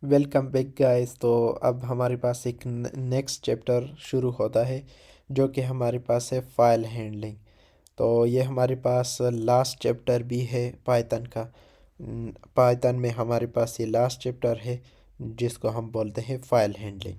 Welcome back guys. तो अब हमारे पास एक नेक्स्ट चैप्टर शुरू होता है जो कि हमारे पास है फाइल हैंडलिंग। तो ये हमारे पास लास्ट चैप्टर भी है पाइथन का। पाइथन में हमारे पास ये लास्ट चैप्टर है जिसको हम बोलते हैं फाइल हैंडलिंग।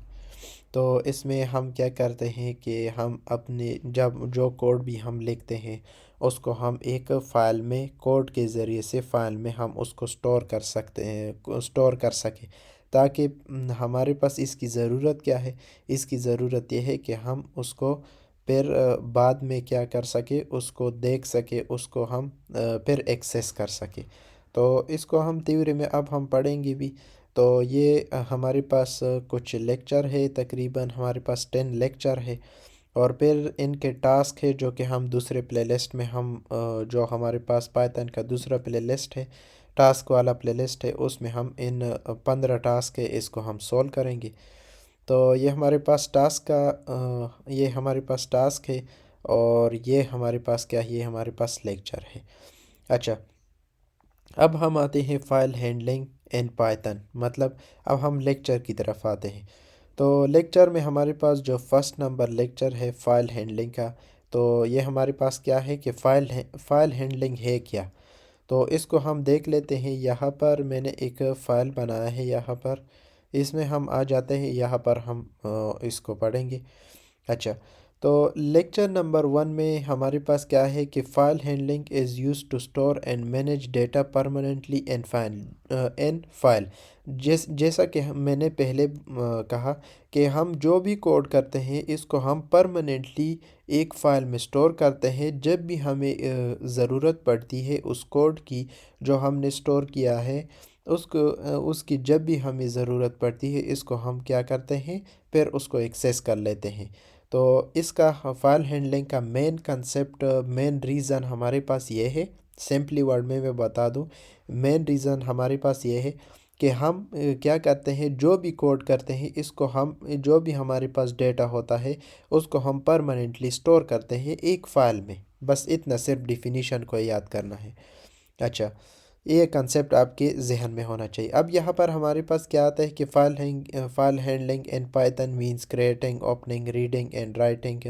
तो इसमें हम क्या करते हैं कि हम अपने जब जो कोड भी हम लिखते हैं उसको हम एक फ़ाइल में कोड के ज़रिए से फ़ाइल में हम उसको स्टोर कर सकते हैं, स्टोर कर सकें, ताकि हमारे पास इसकी ज़रूरत क्या है। इसकी ज़रूरत यह है कि हम उसको फिर बाद में क्या कर सके, उसको देख सके, उसको हम फिर एक्सेस कर सके। तो इसको हम थ्योरी में अब हम पढ़ेंगे भी। तो ये हमारे पास कुछ लेक्चर है, तकरीबन हमारे पास 10 लेक्चर है। और फिर इनके टास्क है जो कि हम दूसरे प्लेलिस्ट में हम जो हमारे पास पाइथन का दूसरा प्लेलिस्ट है, टास्क वाला प्लेलिस्ट है, उसमें हम इन 15 टास्क है इसको हम सॉल्व करेंगे। तो ये हमारे पास टास्क का ये हमारे पास टास्क है। और ये हमारे पास क्या है, ये हमारे पास लेक्चर है। अच्छा, अब हम आते हैं फाइल हैंडलिंग इन पाइथन, मतलब अब हम लेक्चर की तरफ आते हैं। तो लेक्चर में हमारे पास जो फर्स्ट नंबर लेक्चर है फाइल हैंडलिंग का, तो ये हमारे पास क्या है कि फाइल हैंडलिंग है क्या। तो इसको हम देख लेते हैं। यहाँ पर मैंने एक फ़ाइल बनाया है, यहाँ पर इसमें हम आ जाते हैं, यहाँ पर हम इसको पढ़ेंगे। अच्छा, तो लेक्चर नंबर 1 में हमारे पास क्या है कि file handling is use to store and manage data permanently in file. जैसा कि मैंने पहले कहा कि हम जो भी कोड करते हैं इसको हम परमानेंटली एक फ़ाइल में स्टोर करते हैं। जब भी हमें ज़रूरत पड़ती है उस कोड की जो हमने स्टोर किया है, उसकी जब भी हमें ज़रूरत पड़ती है इसको हम क्या करते हैं, फिर उसको एक्सेस कर लेते हैं। तो इसका फाइल हैंडलिंग का मेन कंसेप्ट, मेन रीज़न हमारे पास ये है। सिंपली वर्ड में मैं बता दूं, मेन रीज़न हमारे पास ये है कि हम क्या करते हैं, जो भी कोड करते हैं इसको हम जो भी हमारे पास डेटा होता है उसको हम परमानेंटली स्टोर करते हैं एक फ़ाइल में। बस इतना सिर्फ डिफिनीशन को याद करना है। अच्छा, ये कंसेप्ट आपके जहन में होना चाहिए। अब यहाँ पर हमारे पास क्या आता है कि file handling in Python means creating, opening, reading and writing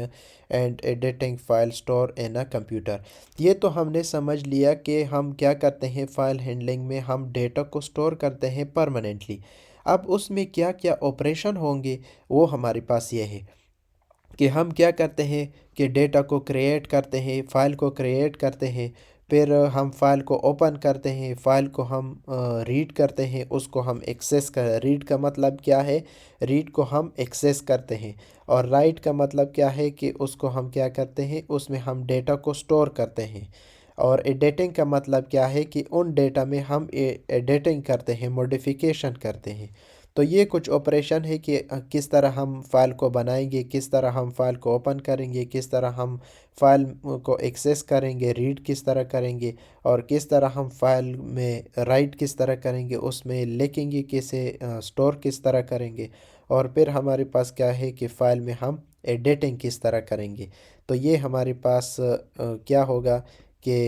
and editing file store in a computer. ये तो हमने समझ लिया कि हम क्या करते हैं, फाइल हैंडलिंग में हम डेटा को स्टोर करते हैं परमानेंटली। अब उसमें क्या क्या ऑपरेशन होंगे वो हमारे पास ये है कि हम क्या करते हैं कि डेटा को क्रिएट करते हैं, फ़ाइल को क्रिएट करते हैं, फिर हम फाइल को ओपन करते हैं, फाइल को हम रीड करते हैं, उसको हम एक्सेस कर, रीड का मतलब क्या है, रीड को हम एक्सेस करते हैं। और राइट का मतलब क्या है कि उसको हम क्या करते हैं, उसमें हम डेटा को स्टोर करते हैं। और एडिटिंग का मतलब क्या है कि उन डेटा में हम एडिटिंग करते हैं, मॉडिफिकेशन करते हैं। तो ये कुछ ऑपरेशन है कि किस तरह हम फाइल को बनाएंगे, किस तरह हम फाइल को ओपन करेंगे, किस तरह हम फाइल को एक्सेस करेंगे, रीड किस तरह करेंगे, और किस तरह हम फाइल में राइट किस तरह करेंगे, उसमें लिखेंगे कैसे, स्टोर किस तरह करेंगे। और फिर हमारे पास क्या है कि फ़ाइल में हम एडिटिंग किस तरह करेंगे। तो ये हमारे पास क्या होगा कि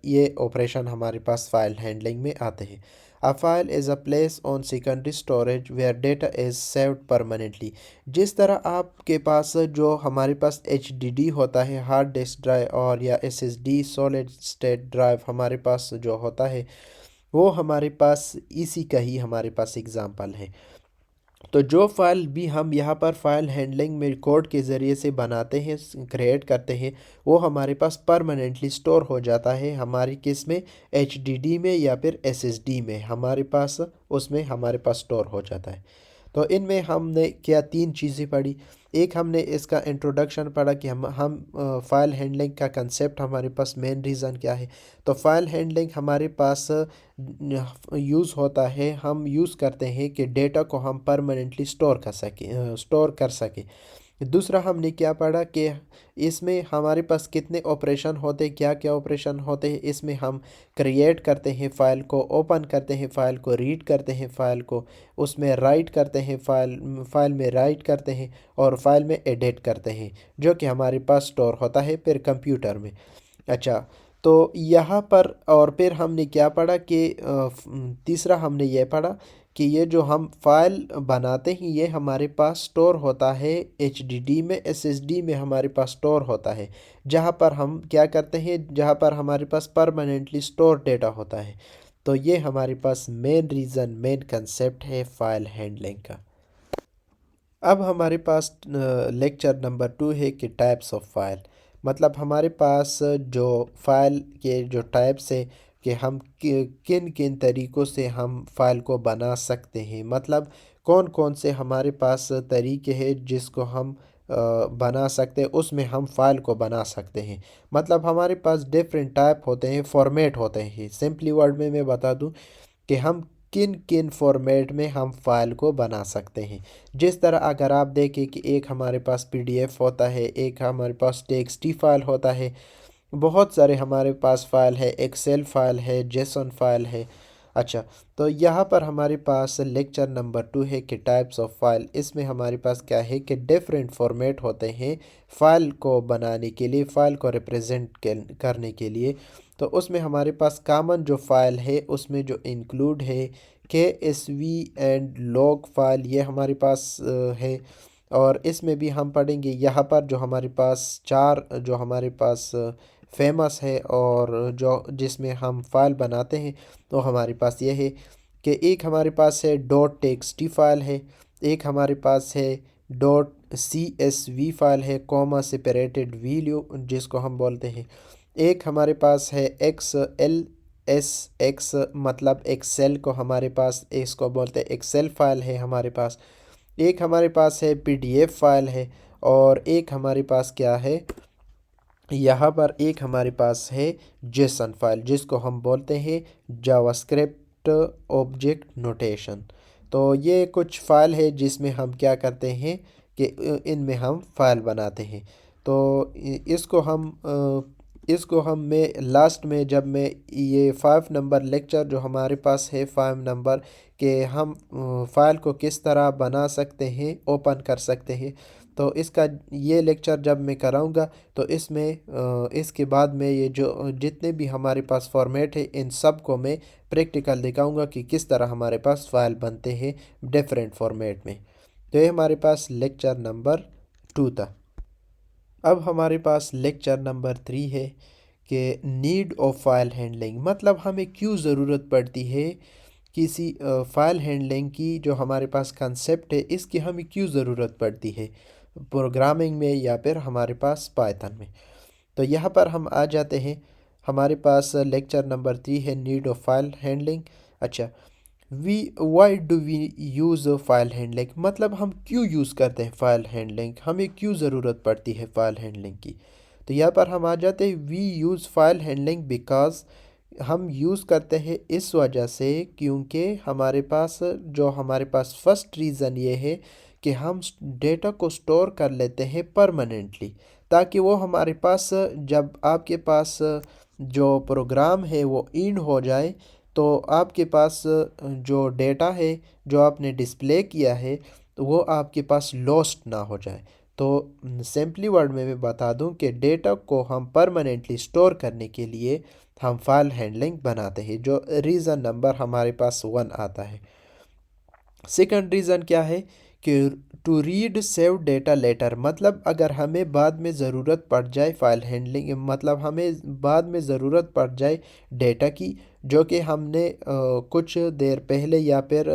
ये ऑपरेशन हमारे पास फाइल हैंडलिंग में आते हैं। A file is a place on secondary storage where data is saved permanently। जिस तरह आपके पास जो हमारे पास HDD होता है, हार्ड डिस्क ड्राइव, और या SSD सॉलिड स्टेट ड्राइव हमारे पास जो होता है, वो हमारे पास इसी का ही हमारे पास एग्जांपल है। तो जो फाइल भी हम यहाँ पर फाइल हैंडलिंग में कोड के ज़रिए से बनाते हैं, क्रिएट करते हैं, वो हमारे पास परमानेंटली स्टोर हो जाता है हमारी किस में, HDD में या फिर SSD में हमारे पास, उसमें हमारे पास स्टोर हो जाता है। तो इनमें हमने क्या तीन चीज़ें पढ़ी। एक हमने इसका इंट्रोडक्शन पढ़ा कि हम फाइल हैंडलिंग का कंसेप्ट, हमारे पास मेन रीज़न क्या है। तो फाइल हैंडलिंग हमारे पास यूज़ होता है, हम यूज़ करते हैं कि डेटा को हम परमानेंटली स्टोर कर सकें। दूसरा हमने क्या पढ़ा कि इसमें हमारे पास कितने ऑपरेशन होते हैं, क्या क्या ऑपरेशन होते हैं। इसमें हम क्रिएट करते हैं फ़ाइल को, ओपन करते हैं फ़ाइल को, रीड करते हैं फ़ाइल को, उसमें राइट करते हैं, फ़ाइल में राइट करते हैं, और फाइल में एडिट करते हैं, जो कि हमारे पास स्टोर होता है फिर कंप्यूटर में। अच्छा, तो यहाँ पर और फिर हमने क्या पढ़ा कि तीसरा हमने ये पढ़ा कि ये जो हम फाइल बनाते हैं ये हमारे पास स्टोर होता है HDD में, SSD में हमारे पास स्टोर होता है, जहाँ पर हम क्या करते हैं, जहाँ पर हमारे पास परमानेंटली स्टोर डेटा होता है। तो ये हमारे पास मेन कंसेप्ट है फाइल हैंडलिंग का। अब हमारे पास लेक्चर नंबर 2 है कि टाइप्स ऑफ फाइल। मतलब हमारे पास जो फाइल के जो टाइप्स है कि हम किन किन तरीक़ों से हम फाइल को बना सकते हैं, मतलब कौन कौन से हमारे पास तरीके हैं जिसको हम बना सकते हैं, उसमें हम फाइल को बना सकते हैं। मतलब हमारे पास डिफरेंट टाइप होते हैं, फॉर्मेट होते हैं। सिंपली वर्ड में मैं बता दूं कि हम किन किन फॉर्मेट में हम फाइल को बना सकते हैं। जिस तरह अगर आप देखें कि एक हमारे पास PDF होता है, एक हमारे पास TXT फाइल होता है, बहुत सारे हमारे पास फाइल है, एक्सेल फाइल है, जेसन फाइल है। अच्छा, तो यहाँ पर हमारे पास लेक्चर नंबर 2 है कि टाइप्स ऑफ फाइल। इसमें हमारे पास क्या है कि डिफरेंट फॉर्मेट होते हैं फाइल को बनाने के लिए, फाइल को रिप्रेजेंट करने के लिए। तो उसमें हमारे पास कॉमन जो फाइल है उसमें जो इंक्लूड है KSV एंड लॉग फाइल, ये हमारे पास है। और इसमें भी हम पढ़ेंगे यहाँ पर जो हमारे पास चार जो हमारे पास फेमस है और जो जिसमें हम फाइल बनाते हैं, तो हमारे पास ये है कि एक हमारे पास है .txt फाइल है, एक हमारे पास है .csv फाइल है, कॉमा सेपरेटेड वैल्यू जिसको हम बोलते हैं। एक हमारे पास है XLSX, मतलब एक्सेल को हमारे पास इसको बोलते हैं, एक्सेल फाइल है हमारे पास। एक हमारे पास है PDF फाइल है, और एक हमारे पास क्या है, यहाँ पर एक हमारे पास है जेसन फाइल जिसको हम बोलते हैं जावास्क्रिप्ट ऑब्जेक्ट नोटेशन। तो ये कुछ फाइल है जिसमें हम क्या करते हैं कि इनमें हम फाइल बनाते हैं। तो इसको हम मैं लास्ट में जब मैं ये 5 नंबर लेक्चर जो हमारे पास है 5 नंबर के हम फाइल को किस तरह बना सकते हैं, ओपन कर सकते हैं, तो इसका ये लेक्चर जब मैं कराऊंगा तो इसके बाद में ये जो जितने भी हमारे पास फॉर्मेट है इन सब को मैं प्रैक्टिकल दिखाऊंगा कि किस तरह हमारे पास फाइल बनते हैं डिफरेंट फॉर्मेट में। तो ये हमारे पास लेक्चर नंबर 2 था। अब हमारे पास लेक्चर नंबर 3 है कि नीड ऑफ फाइल हैंडलिंग, मतलब हमें क्यों ज़रूरत पड़ती है किसी फाइल हैंडलिंग की। जो हमारे पास कंसेप्ट है इसकी हमें क्यों ज़रूरत पड़ती है प्रोग्रामिंग में या फिर हमारे पास पाइथन में। तो यहाँ पर हम आ जाते हैं, हमारे पास लेक्चर नंबर 3 है नीड ऑफ फाइल हैंडलिंग। अच्छा, why do we use file handling, मतलब हम क्यों यूज़ करते हैं फाइल हैंडलिंग, हमें क्यों ज़रूरत पड़ती है फाइल हैंडलिंग की। तो यहाँ पर हम आ जाते हैं, we use file handling because, हम यूज़ करते हैं इस वजह से क्योंकि हमारे पास फर्स्ट रीज़न ये है कि हम डेटा को स्टोर कर लेते हैं परमानेंटली, ताकि वो हमारे पास जब आपके पास जो प्रोग्राम है वो एंड हो जाए तो आपके पास जो डेटा है जो आपने डिस्प्ले किया है तो वो आपके पास लॉस्ट ना हो जाए। तो सिंपली वर्ड में मैं बता दूं कि डेटा को हम परमानेंटली स्टोर करने के लिए हम फाइल हैंडलिंग बनाते हैं, जो रीज़न नंबर हमारे पास 1 आता है। सेकंड रीज़न क्या है कि to read save data later, मतलब अगर हमें बाद में ज़रूरत पड़ जाए फाइल हैंडलिंग, मतलब हमें बाद में ज़रूरत पड़ जाए डेटा की, जो कि हमने कुछ देर पहले या फिर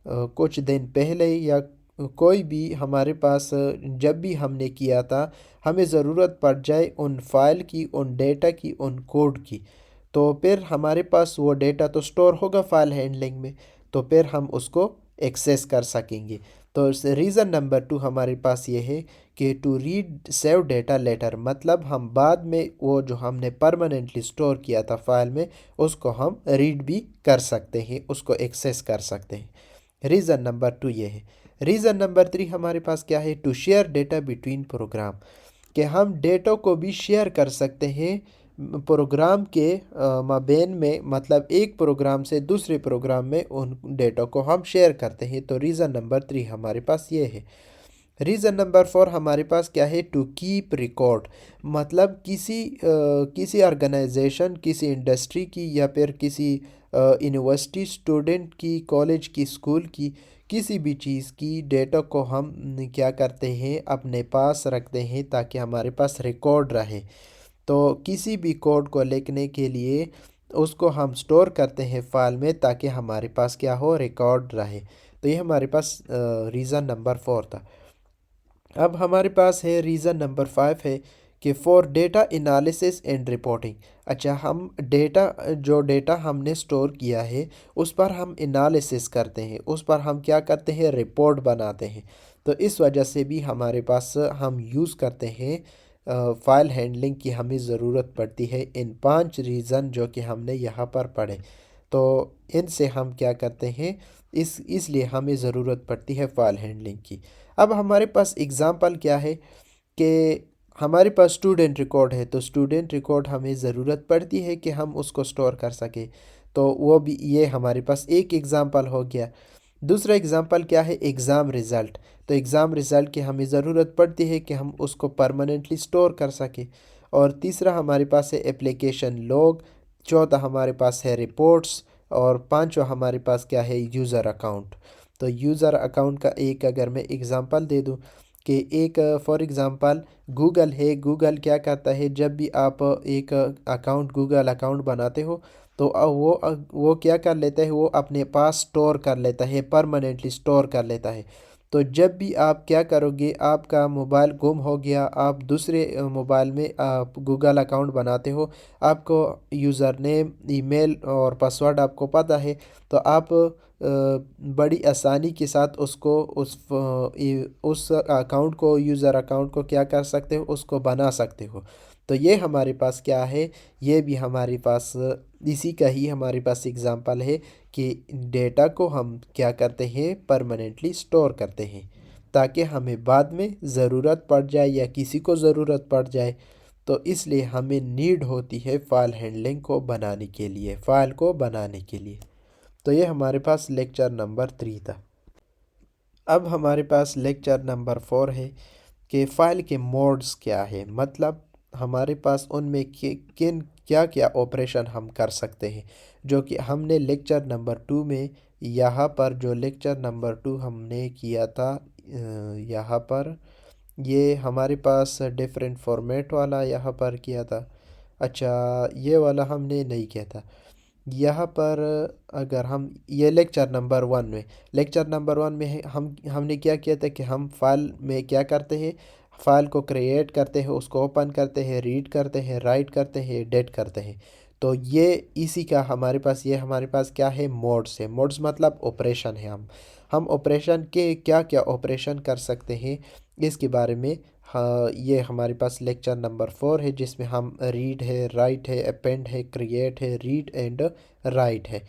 कुछ दिन पहले या कोई भी हमारे पास जब भी हमने किया था, हमें ज़रूरत पड़ जाए उन फाइल की, उन डेटा की, उन कोड की, तो फिर हमारे पास वो डेटा तो स्टोर होगा फाइल हैंडलिंग में, तो फिर हम उसको एक्सेस कर सकेंगे। तो रीज़न नंबर 2 हमारे पास ये है कि to read save data later, मतलब हम बाद में वो जो हमने परमानेंटली स्टोर किया था फाइल में उसको हम रीड भी कर सकते हैं, उसको एक्सेस कर सकते हैं। रीज़न नंबर 2 ये है। रीज़न नंबर 3 हमारे पास क्या है, to share data between program, कि हम डेटा को भी शेयर कर सकते हैं प्रोग्राम के माबेन में, मतलब एक प्रोग्राम से दूसरे प्रोग्राम में उन डेटा को हम शेयर करते हैं। तो रीज़न नंबर 3 हमारे पास ये है। रीज़न नंबर 4 हमारे पास क्या है, टू कीप रिकॉर्ड। मतलब किसी ऑर्गेनाइजेशन, किसी इंडस्ट्री की या फिर किसी यूनिवर्सिटी स्टूडेंट की, कॉलेज की, स्कूल की, किसी भी चीज़ की डेटा को हम क्या करते हैं, अपने पास रखते हैं ताकि हमारे पास रिकॉर्ड रहे। तो किसी भी कोड को लिखने के लिए उसको हम स्टोर करते हैं फाइल में ताकि हमारे पास क्या हो, रिकॉर्ड रहे। तो ये हमारे पास रीज़न नंबर 4 था। अब हमारे पास है रीज़न नंबर 5 है कि for data analysis and reporting. अच्छा, हम जो डेटा हमने स्टोर किया है उस पर हम एनालिसिस करते हैं, उस पर हम क्या करते हैं, रिपोर्ट बनाते हैं। तो इस वजह से भी हमारे पास हम यूज़ करते हैं फाइल हैंडलिंग की, हमें ज़रूरत पड़ती है। इन 5 रीज़न जो कि हमने यहाँ पर पढ़े, तो इनसे हम क्या करते हैं, इसलिए हमें ज़रूरत पड़ती है फाइल हैंडलिंग की। अब हमारे पास एग्ज़ाम्पल क्या है कि हमारे पास स्टूडेंट रिकॉर्ड है, तो स्टूडेंट रिकॉर्ड हमें ज़रूरत पड़ती है कि हम उसको स्टोर कर सकें। तो वो भी, ये हमारे पास एक एग्ज़ाम्पल हो गया। दूसरा एग्ज़ाम्पल क्या है, एग्ज़ाम रिज़ल्ट। तो एग्ज़ाम रिज़ल्ट की हमें ज़रूरत पड़ती है कि हम उसको परमानेंटली स्टोर कर सकें। और तीसरा हमारे पास है एप्लीकेशन लॉग। चौथा हमारे पास है रिपोर्ट्स। और पांचवा हमारे पास क्या है, यूज़र अकाउंट। तो यूज़र अकाउंट का एक अगर मैं एग्ज़ाम्पल दे दूं कि एक फॉर एग्ज़ाम्पल गूगल है। गूगल क्या करता है, जब भी आप एक अकाउंट, गूगल अकाउंट बनाते हो तो वो क्या कर लेता है, वो अपने पास स्टोर कर लेता है, परमानेंटली स्टोर कर लेता है। तो जब भी आप क्या करोगे, आपका मोबाइल गुम हो गया, आप दूसरे मोबाइल में आप गूगल अकाउंट बनाते हो, आपको यूज़र नेम, ईमेल और पासवर्ड आपको पता है, तो आप बड़ी आसानी के साथ उसको उस अकाउंट को, यूज़र अकाउंट को क्या कर सकते हो, उसको बना सकते हो। तो ये हमारे पास क्या है, ये भी हमारे पास इसी का ही हमारे पास एग्ज़ाम्पल है कि डेटा को हम क्या करते हैं, परमानेंटली स्टोर करते हैं ताकि हमें बाद में ज़रूरत पड़ जाए या किसी को ज़रूरत पड़ जाए। तो इसलिए हमें नीड होती है फाइल हैंडलिंग को बनाने के लिए, फ़ाइल को बनाने के लिए। तो ये हमारे पास लेक्चर नंबर 3 था। अब हमारे पास लेक्चर नंबर 4 है कि फ़ाइल के मोड्स क्या है। मतलब हमारे पास उनमें किन क्या क्या ऑपरेशन हम कर सकते हैं, जो कि हमने लेक्चर नंबर 2 में, यहाँ पर जो लेक्चर नंबर 2 हमने किया था, यहाँ पर ये हमारे पास डिफरेंट फॉर्मेट वाला यहाँ पर किया था। अच्छा, ये वाला हमने नहीं किया था। यहाँ पर अगर हम ये लेक्चर नंबर वन में हमने क्या किया था कि हम फाइल में क्या करते हैं, फाइल को क्रिएट करते हैं, उसको ओपन करते हैं, रीड करते हैं, राइट करते हैं, एडिट करते हैं। तो ये इसी का हमारे पास क्या है, मोड्स है। मोड्स मतलब ऑपरेशन है। हम ऑपरेशन के क्या क्या ऑपरेशन कर सकते हैं इसके बारे में, हाँ, ये हमारे पास लेक्चर नंबर 4 है जिसमें हम रीड है, राइट है, अपेंड है, क्रिएट है, रीड एंड राइट है।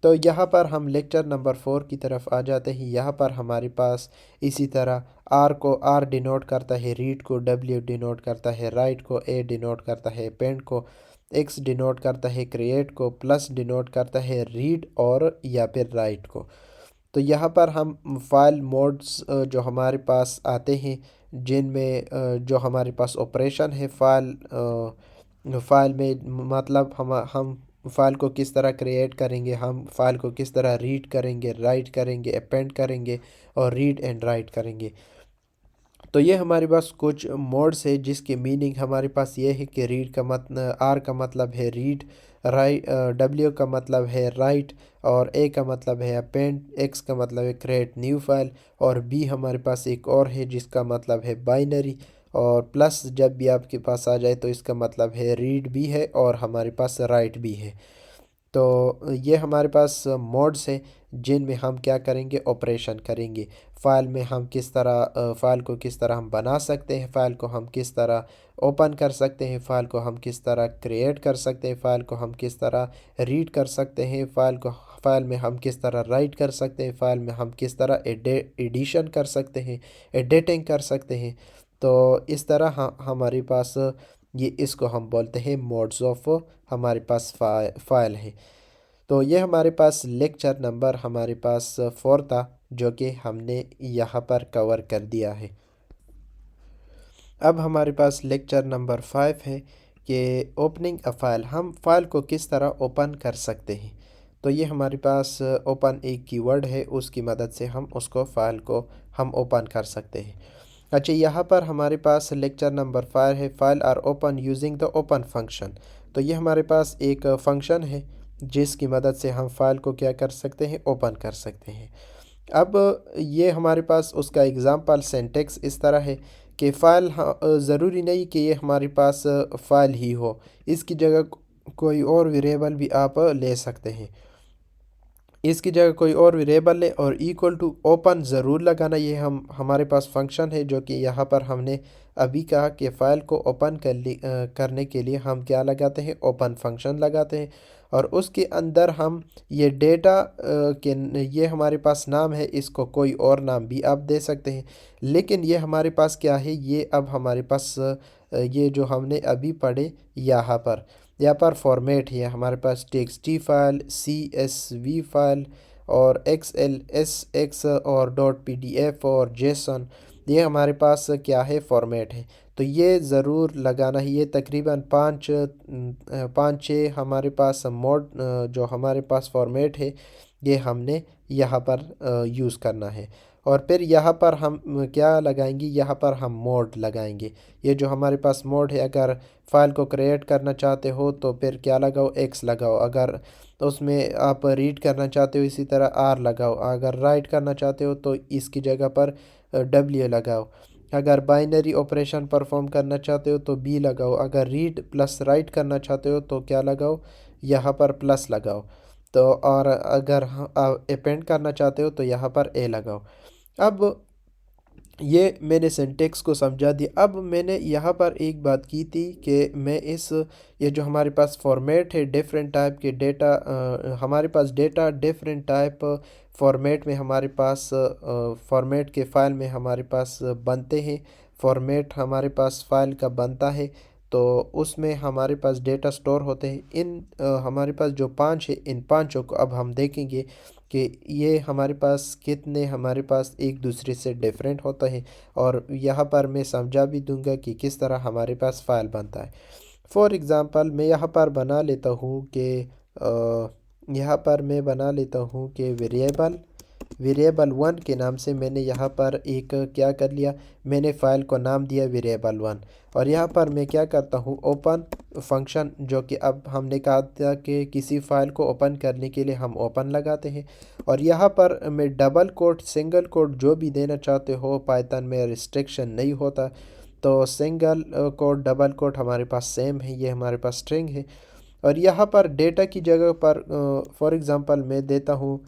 तो यहाँ पर हम लेक्चर नंबर 4 की तरफ आ जाते हैं। यहाँ पर हमारे पास इसी तरह आर को आर डिनोट करता है, रीड को डब्ल्यू डिनोट करता है, राइट को ए डिनोट करता है, अपेंड को एक्स डिनोट करता है, क्रिएट को प्लस डिनोट करता है, रीड और या फिर राइट को। तो यहाँ पर हम फाइल मोड्स जो हमारे पास आते हैं, जिनमें जो हमारे पास ऑपरेशन है फाइल में, मतलब हम फाइल को किस तरह क्रिएट करेंगे, हम फाइल को किस तरह रीड करेंगे, राइट करेंगे, अपेंड करेंगे और रीड एंड राइट करेंगे। तो ये हमारे पास कुछ मोड्स है जिसके मीनिंग हमारे पास ये है कि रीड का मतलब, आर का मतलब है रीड, राइट, डब्ल्यू का मतलब है राइट, और ए का मतलब है अपेंड, एक्स का मतलब है क्रिएट न्यू फाइल, और बी हमारे पास एक और है जिसका मतलब है बाइनरी, और प्लस जब भी आपके पास आ जाए तो इसका मतलब है रीड भी है और हमारे पास राइट भी है। तो ये हमारे पास मोड्स हैं जिनमें हम क्या करेंगे, ऑपरेशन करेंगे। फ़ाइल में हम किस तरह फ़ाइल को किस तरह हम बना सकते हैं, फ़ाइल को हम किस तरह ओपन कर सकते हैं, फ़ाइल को हम किस तरह क्रिएट कर सकते हैं, फ़ाइल को हम किस तरह रीड कर सकते हैं, फ़ाइल में हम किस तरह राइट कर सकते हैं, फ़ाइल में हम किस तरह एडिशन कर सकते हैं, एडिटिंग कर सकते हैं। तो इस तरह हमारे पास ये, इसको हम बोलते हैं मोड्स ऑफ हमारे पास फाइल है। तो ये हमारे पास लेक्चर नंबर हमारे पास 4 था जो कि हमने यहाँ पर कवर कर दिया है। अब हमारे पास लेक्चर नंबर 5 है कि ओपनिंग अ फाइल, हम फाइल को किस तरह ओपन कर सकते हैं। तो ये हमारे पास ओपन एक कीवर्ड है, उसकी मदद से हम उसको फाइल को हम ओपन कर सकते हैं। अच्छा, यहाँ पर हमारे पास लेक्चर नंबर 5 है, file are open using the open function. तो ये हमारे पास एक फंक्शन है जिसकी मदद से हम फाइल को क्या कर सकते हैं, ओपन कर सकते हैं। अब ये हमारे पास उसका एग्ज़ाम्पल सिंटेक्स इस तरह है कि फ़ाइल, ज़रूरी नहीं कि ये हमारे पास फ़ाइल ही हो, इसकी जगह कोई और वेरिएबल भी आप ले सकते हैं। इसकी जगह कोई और वेरिएबल ले और इक्वल टू ओपन ज़रूर लगाना। ये हम हमारे पास फंक्शन है जो कि यहाँ पर हमने अभी कहा कि फ़ाइल को ओपन करने के लिए हम क्या लगाते हैं, ओपन फंक्शन लगाते हैं। और उसके अंदर हम ये डेटा के ये हमारे पास नाम है, इसको कोई और नाम भी आप दे सकते हैं। लेकिन ये हमारे पास क्या है, ये अब हमारे पास ये जो हमने अभी पढ़े यहाँ पर फॉर्मेट है हमारे पास टेक्स्टी फाइल, CSV फाइल और XLSX और .pdf और जेसन। ये हमारे पास क्या है, फॉर्मेट है। तो ये ज़रूर लगाना ही। ये तकरीबन पाँच छः हमारे पास मोड जो हमारे पास फॉर्मेट है, ये हमने यहाँ पर यूज़ करना है। और फिर यहाँ पर हम क्या लगाएंगे, यहाँ पर हम मोड लगाएंगे। ये जो हमारे पास मोड है, अगर फ़ाइल को क्रिएट करना चाहते हो तो फिर क्या लगाओ, X लगाओ। अगर तो उसमें आप रीड करना चाहते हो इसी तरह R लगाओ। अगर राइट करना चाहते हो तो इसकी जगह पर W लगाओ। अगर बाइनरी ऑपरेशन परफॉर्म करना चाहते हो तो B लगाओ। अगर रीड प्लस राइट करना चाहते हो तो क्या लगाओ, यहाँ पर प्लस लगाओ। तो और अगर अपेंड करना चाहते हो तो यहाँ पर A लगाओ। अब ये मैंने सिंटेक्स को समझा दिया। अब मैंने यहाँ पर एक बात की थी कि मैं ये जो हमारे पास फॉर्मेट है, डिफरेंट टाइप के डेटा, हमारे पास डेटा डिफरेंट टाइप फॉर्मेट में हमारे पास फॉर्मेट के फ़ाइल में हमारे पास बनते हैं। फॉर्मेट हमारे पास फ़ाइल का बनता है तो उसमें हमारे पास डेटा स्टोर होते हैं। हमारे पास जो पांच है, इन पांचों को अब हम देखेंगे कि ये हमारे पास कितने हमारे पास एक दूसरे से डिफरेंट होता है। और यहाँ पर मैं समझा भी दूंगा कि किस तरह हमारे पास फ़ाइल बनता है। फॉर एग्ज़ाम्पल मैं यहाँ पर बना लेता हूँ कि यहाँ पर मैं बना लेता हूँ कि वेरिएबल 1 के नाम से मैंने यहाँ पर एक क्या कर लिया, मैंने फ़ाइल को नाम दिया वेरिएबल 1। और यहाँ पर मैं क्या करता हूँ, ओपन फंक्शन, जो कि अब हमने कहा था कि किसी फ़ाइल को ओपन करने के लिए हम ओपन लगाते हैं। और यहाँ पर मैं डबल कोट सिंगल कोट जो भी देना चाहते हो, पाइथन में रिस्ट्रिक्शन नहीं होता। तो सिंगल कोट डबल कोट हमारे पास सेम है, ये हमारे पास स्ट्रिंग है। और यहाँ पर डेटा की जगह पर फॉर एग्ज़ाम्पल मैं देता हूँ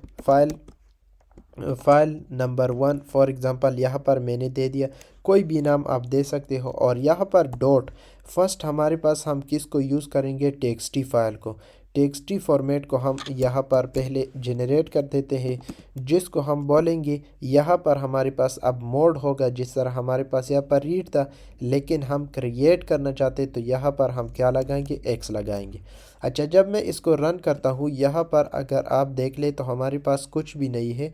फाइल नंबर 1। फॉर एग्ज़ाम्पल यहाँ पर मैंने दे दिया, कोई भी नाम आप दे सकते हो। और यहाँ पर डॉट फर्स्ट हमारे पास हम किसको यूज़ करेंगे, टेक्स्टी फाइल को। टेक्स्टी फॉर्मेट को हम यहाँ पर पहले जनरेट कर देते हैं, जिसको हम बोलेंगे यहाँ पर हमारे पास अब मोड होगा। जिस तरह हमारे पास यहाँ पर रीड था, लेकिन हम क्रिएट करना चाहते तो यहाँ पर हम क्या लगाएंगे, X लगाएंगे। अच्छा, जब मैं इसको रन करता हूँ, यहाँ पर अगर आप देख ले तो हमारे पास कुछ भी नहीं है।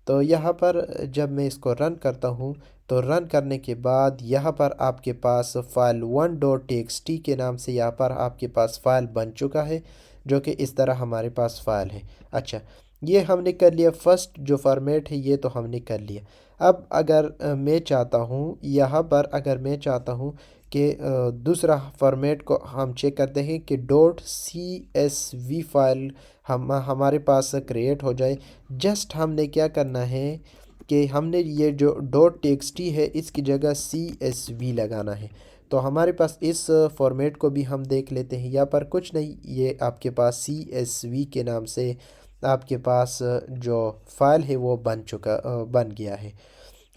तो यहाँ पर जब मैं इसको रन करता हूँ तो रन करने के बाद यहाँ पर आपके पास फाइल 1.txt के नाम से यहाँ पर आपके पास फ़ाइल बन चुका है, जो कि इस तरह हमारे पास फ़ाइल है। अच्छा, ये हमने कर लिया, फर्स्ट जो फॉर्मेट है ये तो हमने कर लिया। अब अगर मैं चाहता हूँ, यहाँ पर अगर मैं चाहता हूँ कि दूसरा फॉर्मेट को हम चेक करते हैं कि .csv फाइल हमारे पास क्रिएट हो जाए। जस्ट हमने क्या करना है कि हमने ये जो .txt है इसकी जगह CSV लगाना है। तो हमारे पास इस फॉर्मेट को भी हम देख लेते हैं। यहाँ पर कुछ नहीं, ये आपके पास CSV के नाम से आपके पास जो फाइल है वो बन गया है।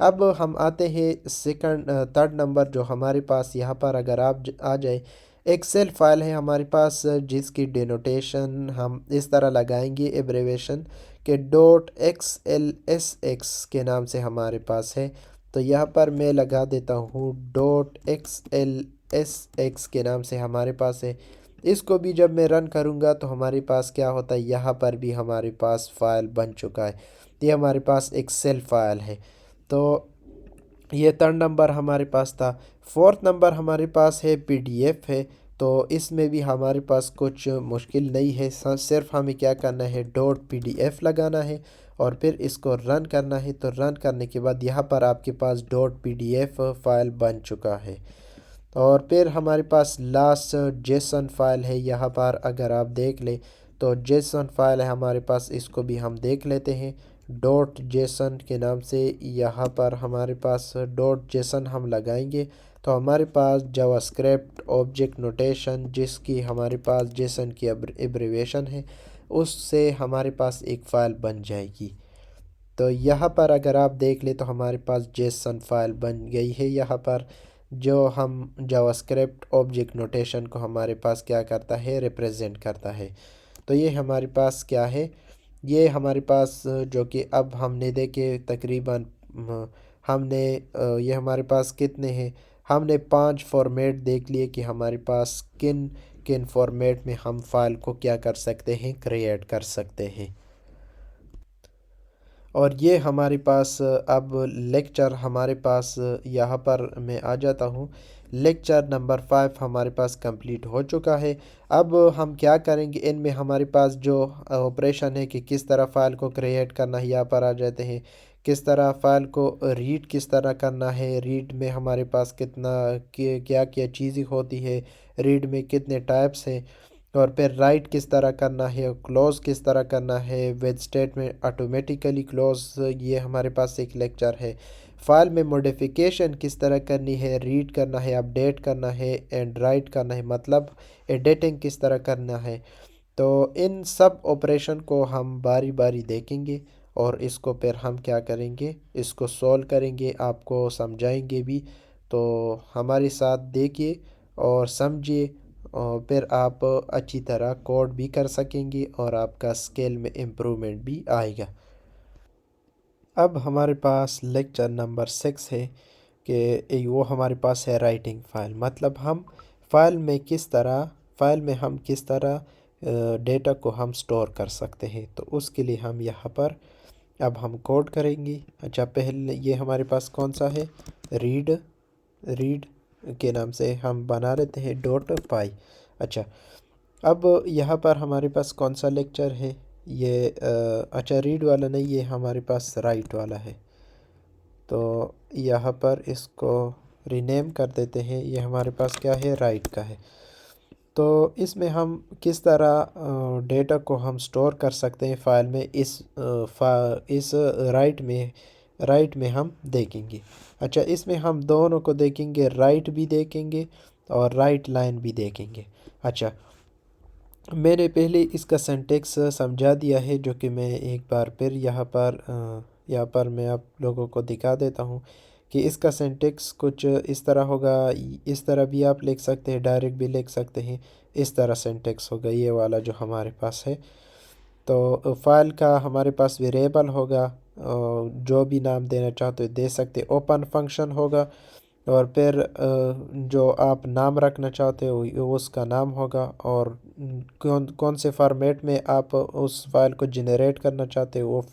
अब हम आते हैं थर्ड नंबर, जो हमारे पास यहाँ पर अगर आप आ जाए, एक्सेल फाइल है हमारे पास, जिसकी डिनोटेशन हम इस तरह लगाएंगे, एब्रेवेशन के .xlsx के नाम से हमारे पास है। तो यहाँ पर मैं लगा देता हूँ .xlsx के नाम से हमारे पास है। इसको भी जब मैं रन करूँगा तो हमारे पास क्या होता है, यहाँ पर भी हमारे पास फ़ाइल बन चुका है। ये हमारे पास एक्सेल फाइल है। तो ये थर्ड नंबर हमारे पास था। फोर्थ नंबर हमारे पास है पीडीएफ है। तो इसमें भी हमारे पास कुछ मुश्किल नहीं है, सिर्फ हमें क्या करना है, डॉट पीडीएफ लगाना है और फिर इसको रन करना है। तो रन करने के बाद यहाँ पर आपके पास डॉट पीडीएफ फाइल बन चुका है। और फिर हमारे पास लास्ट जेसन फाइल है, यहाँ पर अगर आप देख लें तो जेसन फाइल है हमारे पास, इसको भी हम देख लेते हैं। डॉट जेसन के नाम से यहाँ पर हमारे पास डॉट जेसन हम लगाएंगे तो हमारे पास जावास्क्रिप्ट ऑब्जेक्ट नोटेशन, जिसकी हमारे पास जेसन की एब्रीविएशन है, उससे हमारे पास एक फ़ाइल बन जाएगी। तो यहाँ पर अगर आप देख ले तो हमारे पास जेसन फाइल बन गई है। यहाँ पर जो हम जावास्क्रिप्ट ऑब्जेक्ट नोटेशन को हमारे पास क्या करता है, रिप्रेजेंट करता है। तो ये हमारे पास क्या है, ये हमारे पास जो कि अब हमने देखे तकरीबन हमने ये हमारे पास कितने हैं, हमने 5 फॉर्मेट देख लिए कि हमारे पास किन किन फॉर्मेट में हम फाइल को क्या कर सकते हैं, क्रिएट कर सकते हैं। और ये हमारे पास अब लेक्चर हमारे पास यहाँ पर मैं आ जाता हूँ। लेक्चर नंबर 5 हमारे पास कंप्लीट हो चुका है। अब हम क्या करेंगे, इनमें हमारे पास जो ऑपरेशन है कि किस तरह फ़ाइल को क्रिएट करना है, यहाँ पर आ जाते हैं। किस तरह फ़ाइल को रीड किस तरह करना है, रीड में हमारे पास कितना क्या क्या चीज़ें होती है, रीड में कितने टाइप्स हैं, और फिर राइट किस तरह करना है, क्लोज किस तरह करना है, विद स्टेटमेंट ऑटोमेटिकली क्लोज, ये हमारे पास एक लेक्चर है। फाइल में मॉडिफिकेशन किस तरह करनी है, रीड करना है, अपडेट करना है, एंड राइट करना है, मतलब एडिटिंग किस तरह करना है। तो इन सब ऑपरेशन को हम बारी बारी देखेंगे और इसको फिर हम क्या करेंगे, इसको सॉल्व करेंगे, आपको समझाएंगे भी। तो हमारे साथ देखिए और समझिए, और फिर आप अच्छी तरह कोड भी कर सकेंगे और आपका स्किल में इम्प्रूवमेंट भी आएगा। अब हमारे पास लेक्चर नंबर 6 है कि वो हमारे पास है राइटिंग फ़ाइल, मतलब हम फ़ाइल में हम किस तरह डेटा को हम स्टोर कर सकते हैं। तो उसके लिए हम यहाँ पर अब हम कोड करेंगे। अच्छा, पहले ये हमारे पास कौन सा है, रीड रीड के नाम से हम बना लेते हैं डॉट पाई। अच्छा, अब यहाँ पर हमारे पास कौन सा लेक्चर है, ये अच्छा रीड वाला नहीं, ये हमारे पास राइट वाला है। तो यहाँ पर इसको रीनेम कर देते हैं, ये हमारे पास क्या है, राइट का है। तो इसमें हम किस तरह डेटा को हम स्टोर कर सकते हैं फ़ाइल में, इस राइट में हम देखेंगे। अच्छा, इसमें हम दोनों को देखेंगे, राइट भी देखेंगे और राइट लाइन भी देखेंगे। अच्छा, मैंने पहले इसका सिंटेक्स समझा दिया है, जो कि मैं एक बार फिर यहाँ पर मैं आप लोगों को दिखा देता हूँ कि इसका सिंटेक्स कुछ इस तरह होगा। इस तरह भी आप लिख सकते हैं, डायरेक्ट भी लिख सकते हैं, इस तरह सिंटेक्स होगा ये वाला जो हमारे पास है। तो फाइल का हमारे पास वेरिएबल होगा, जो भी नाम देना चाहते हो दे सकते, ओपन फंक्शन होगा, और फिर जो आप नाम रखना चाहते हो वो उसका नाम होगा, और कौन कौन से फॉर्मेट में आप उस फाइल को जनरेट करना चाहते हो वो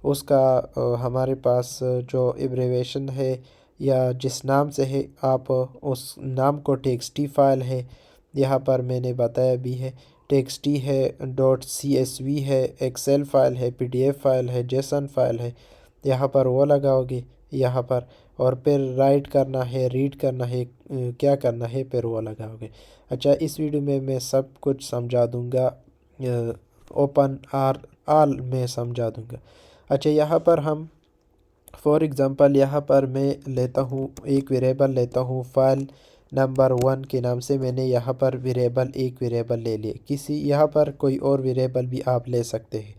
उसका हमारे पास जो एब्रीविएशन है या जिस नाम से है, आप उस नाम को टेक्स्टी फाइल है, यहाँ पर मैंने बताया भी है, टेक्स्टी है, डॉट CSV है, एक्सेल फाइल है, PDF फाइल है, जेसन फाइल है, यहाँ पर वो लगाओगे यहाँ पर, और फिर राइट करना है, रीड करना है, क्या करना है, फिर वो लगाओगे। अच्छा, इस वीडियो में मैं सब कुछ समझा दूंगा, ओपन आर आल में समझा दूंगा। अच्छा, यहाँ पर हम फॉर एग्ज़ाम्पल यहाँ पर मैं लेता हूँ एक वेरिएबल लेता हूँ फाइल नंबर 1 के नाम से, मैंने यहाँ पर एक वेरिएबल ले लिए, किसी यहाँ पर कोई और वेरिएबल भी आप ले सकते हैं।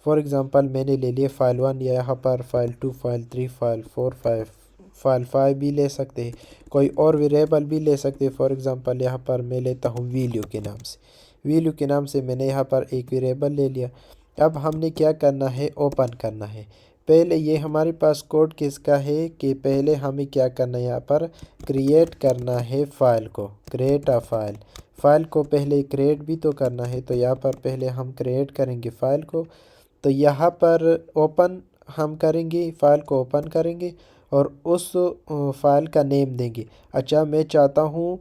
फॉर एग्ज़ाम्पल मैंने ले लिए फाइल 1, या यहाँ पर फाइल 2, फाइल 3, फाइल 4, फाइल 5 भी ले सकते हैं, कोई और वेरिएबल भी ले सकते हैं। फॉर एग्ज़ाम्पल यहाँ पर मैं लेता हूँ वैल्यू के नाम से मैंने यहाँ पर एक वेरिएबल ले लिया। अब हमने क्या करना है, ओपन करना है। पहले ये हमारे पास कोड किसका है कि पहले हमें क्या करना है, यहाँ पर क्रिएट करना है फाइल को, क्रिएट अ फाइल को पहले क्रिएट भी तो करना है। तो यहाँ पर पहले हम क्रिएट करेंगे फाइल को, तो यहाँ पर ओपन हम करेंगे, फाइल को ओपन करेंगे, और उस फ़ाइल का नेम देंगे। अच्छा, मैं चाहता हूँ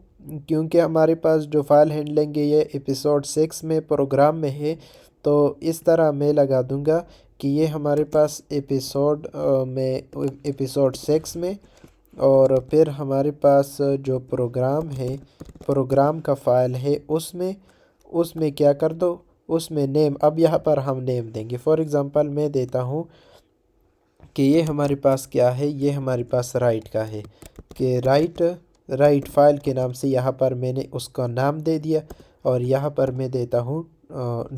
क्योंकि हमारे पास जो फ़ाइल हैंडलिंग है ये एपिसोड 6 में प्रोग्राम में है, तो इस तरह मैं लगा दूँगा कि ये हमारे पास एपिसोड 6 में, और फिर हमारे पास जो प्रोग्राम है, प्रोग्राम का फ़ाइल है उसमें उसमें क्या कर दो, उसमें नेम, अब यहाँ पर हम नेम देंगे। फॉर एग्ज़ाम्पल मैं देता हूँ कि ये हमारे पास क्या है, ये हमारे पास राइट का है, कि राइट फाइल के नाम से यहाँ पर मैंने उसका नाम दे दिया। और यहाँ पर मैं देता हूँ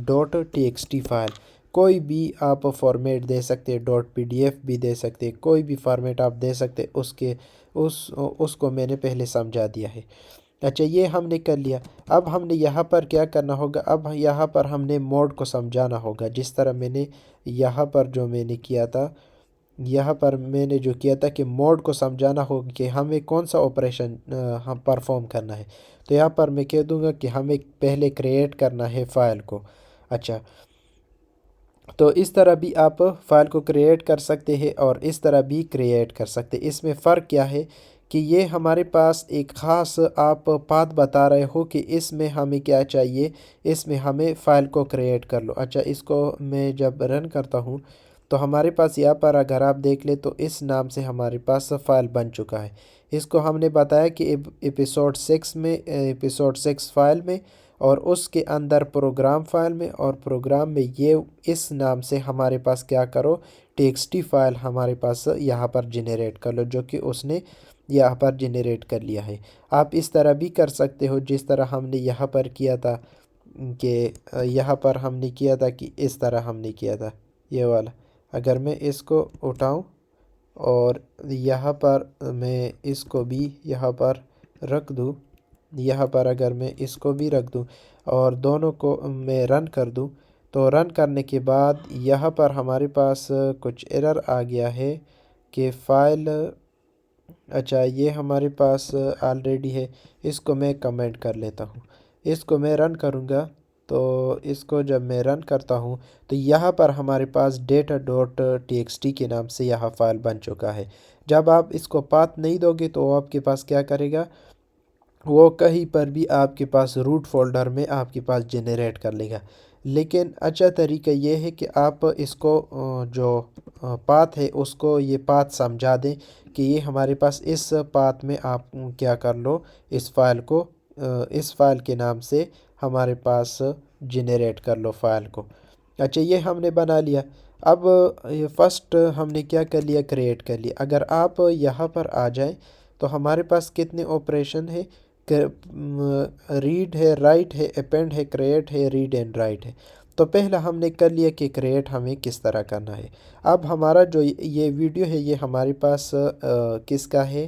डॉट टी फाइल। कोई भी आप फॉर्मेट दे सकते हैं, डॉट पीडीएफ भी दे सकते हैं, कोई भी फॉर्मेट आप दे सकते हैं। उसको मैंने पहले समझा दिया है। अच्छा, ये हमने कर लिया। अब हमने यहाँ पर क्या करना होगा, अब यहाँ पर हमने मोड को समझाना होगा। जिस तरह मैंने यहाँ पर जो मैंने किया था, यहाँ पर मैंने जो किया था कि मोड को समझाना होगा कि हमें कौन सा ऑपरेशन हम परफॉर्म करना है। तो यहाँ पर मैं कह दूँगा कि हमें पहले क्रिएट करना है फ़ाइल को। अच्छा, तो इस तरह भी आप फ़ाइल को क्रिएट कर सकते हैं और इस तरह भी क्रिएट कर सकते हैं। इसमें फ़र्क क्या है कि ये हमारे पास एक ख़ास आप पाथ बता रहे हो कि इसमें हमें क्या चाहिए, इसमें हमें फ़ाइल को क्रिएट कर लो। अच्छा, इसको मैं जब रन करता हूँ तो हमारे पास यहाँ पर अगर आप देख ले तो इस नाम से हमारे पास फ़ाइल बन चुका है। इसको हमने बताया कि एपिसोड 6 फाइल में, और उसके अंदर प्रोग्राम फाइल में, और प्रोग्राम में ये इस नाम से हमारे पास क्या करो, टेक्स्टी फाइल हमारे पास यहाँ पर जनरेट कर लो, जो कि उसने यहाँ पर जनरेट कर लिया है। आप इस तरह भी कर सकते हो जिस तरह हमने यहाँ पर किया था, कि यहाँ पर हमने किया था कि इस तरह हमने किया था ये वाला। अगर मैं इसको उठाऊं और यहाँ पर मैं इसको भी यहाँ पर रख दूँ, यहाँ पर अगर मैं इसको भी रख दूँ और दोनों को मैं रन कर दूँ, तो रन करने के बाद यहाँ पर हमारे पास कुछ एरर आ गया है कि फ़ाइल। अच्छा, ये हमारे पास ऑलरेडी है। इसको मैं कमेंट कर लेता हूँ, इसको मैं रन करूँगा। तो इसको जब मैं रन करता हूँ तो यहाँ पर हमारे पास डेटा डॉट टी के नाम से यहाँ फाइल बन चुका है। जब आप इसको पाथ नहीं दोगे तो वो आपके पास क्या करेगा, वो कहीं पर भी आपके पास रूट फोल्डर में आपके पास जनरेट कर लेगा। लेकिन अच्छा तरीका ये है कि आप इसको जो पाथ है उसको ये पाथ समझा दें कि ये हमारे पास इस पाथ में आप क्या कर लो, इस फाइल को इस फाइल के नाम से हमारे पास जनरेट कर लो फाइल को। अच्छा, ये हमने बना लिया। अब ये फर्स्ट हमने क्या कर लिया, क्रिएट कर लिया। अगर आप यहाँ पर आ जाएं तो हमारे पास कितने ऑपरेशन है, रीड है, राइट है, अपेंड है, क्रिएट है, रीड एंड राइट है। तो पहला हमने कर लिया कि क्रिएट हमें किस तरह करना है। अब हमारा जो ये वीडियो है ये हमारे पास किसका है,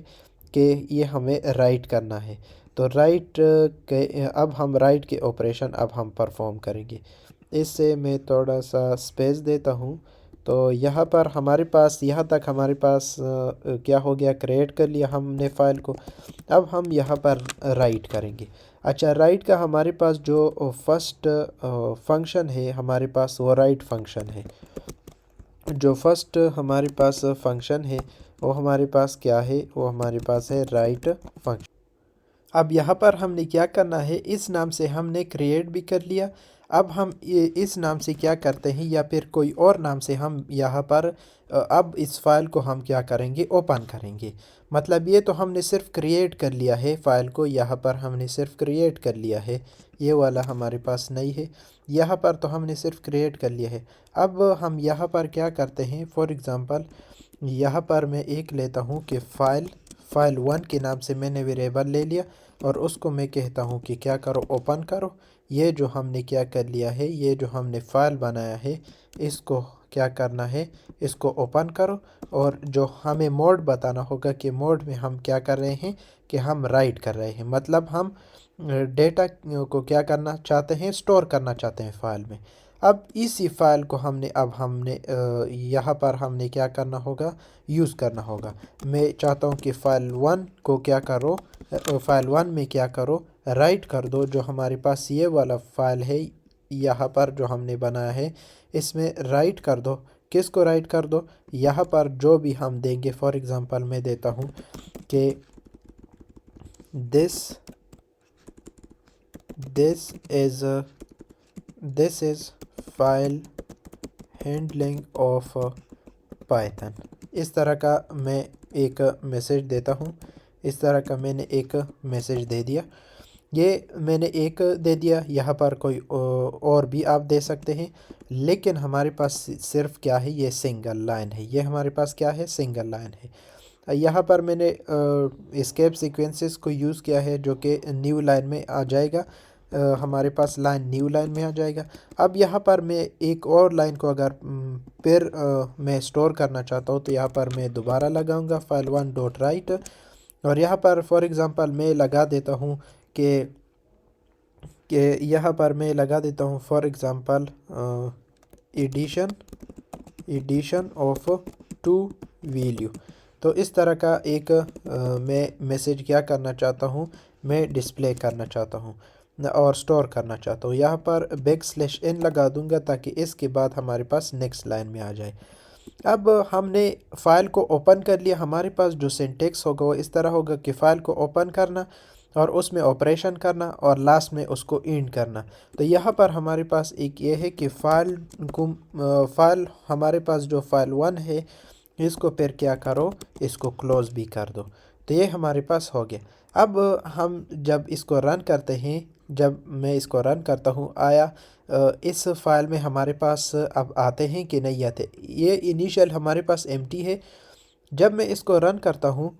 कि ये हमें राइट करना है। तो राइट के अब हम राइट के ऑपरेशन अब हम परफॉर्म करेंगे। इससे मैं थोड़ा सा स्पेस देता हूँ। तो यहाँ पर हमारे पास यहाँ तक हमारे पास क्या हो गया, क्रिएट कर लिया हमने फ़ाइल को। अब हम यहाँ पर राइट करेंगे। अच्छा, राइट का हमारे पास जो फर्स्ट फंक्शन है हमारे पास, वो राइट फंक्शन है। जो फर्स्ट हमारे पास फंक्शन है वो हमारे पास क्या है, वो हमारे पास है राइट फंक्शन। अब यहाँ पर हमने क्या करना है, इस नाम से हमने क्रिएट भी कर लिया। अब हम इस नाम से क्या करते हैं, या फिर कोई और नाम से हम यहाँ पर अब इस फाइल को हम क्या करेंगे, ओपन करेंगे। मतलब ये तो हमने सिर्फ क्रिएट कर लिया है फाइल को, यहाँ पर हमने सिर्फ क्रिएट कर लिया है, ये वाला हमारे पास नहीं है। यहाँ पर तो हमने सिर्फ क्रिएट कर लिया है। अब हम यहाँ पर क्या करते हैं, फॉर एग्ज़ाम्पल यहाँ पर मैं एक लेता हूँ कि फाइल 1 के नाम से मैंने वेरिएबल ले लिया, और उसको मैं कहता हूँ कि क्या करो, ओपन करो। ये जो हमने क्या कर लिया है, ये जो हमने फ़ाइल बनाया है इसको क्या करना है, इसको ओपन करो। और जो हमें मोड बताना होगा कि मोड में हम क्या कर रहे हैं, कि हम राइट कर रहे हैं, मतलब हम डेटा को क्या करना चाहते हैं, स्टोर करना चाहते हैं फ़ाइल में। अब इसी फाइल को हमने यहाँ पर हमने क्या करना होगा, यूज़ करना होगा। मैं चाहता हूँ कि फ़ाइल 1 को क्या करो, फ़ाइल 1 में क्या करो, राइट कर दो। जो हमारे पास ये वाला फ़ाइल है यहाँ पर जो हमने बनाया है, इसमें राइट कर दो किसको राइट कर दो, यहाँ पर जो भी हम देंगे, फॉर एग्ज़ाम्पल मैं देता हूँ कि this this is this is file handling of Python. इस तरह का मैं एक मैसेज देता हूँ। इस तरह का मैंने एक मैसेज दे दिया। ये मैंने एक दे दिया, यहाँ पर कोई और भी आप दे सकते हैं, लेकिन हमारे पास सिर्फ क्या है, ये सिंगल लाइन है। ये हमारे पास क्या है, सिंगल लाइन है। यहाँ पर मैंने एस्केप सीक्वेंसेस को यूज़ किया है, जो कि न्यू लाइन में आ जाएगा। हमारे पास लाइन न्यू लाइन में आ जाएगा। अब यहाँ पर मैं एक और लाइन को अगर फिर मैं स्टोर करना चाहता हूँ, तो यहाँ पर मैं दोबारा लगाऊंगा file1 डॉट राइट, और यहाँ पर फॉर एग्ज़ाम्पल मैं लगा देता हूँ कि यहाँ पर मैं लगा देता हूँ for example addition addition of two value. तो इस तरह का एक मैं मैसेज क्या करना चाहता हूँ, मैं डिस्प्ले करना चाहता हूँ और स्टोर करना चाहता हूँ। यहाँ पर \n लगा दूंगा ताकि इसके बाद हमारे पास नेक्स्ट लाइन में आ जाए। अब हमने फ़ाइल को ओपन कर लिया। हमारे पास जो सिंटेक्स होगा वो इस तरह होगा कि फ़ाइल को ओपन करना और उसमें ऑपरेशन करना और लास्ट में उसको एंड करना। तो यहाँ पर हमारे पास एक ये है कि फ़ाइल हमारे पास जो file1 है, इसको फिर क्या करो, इसको क्लोज़ भी कर दो। तो ये हमारे पास हो गया। अब हम जब इसको रन करते हैं, जब मैं इसको रन करता हूँ, आया इस फाइल में हमारे पास अब आते हैं कि नहीं आते। ये इनिशियल हमारे पास एम्प्टी है। जब मैं इसको रन करता हूँ,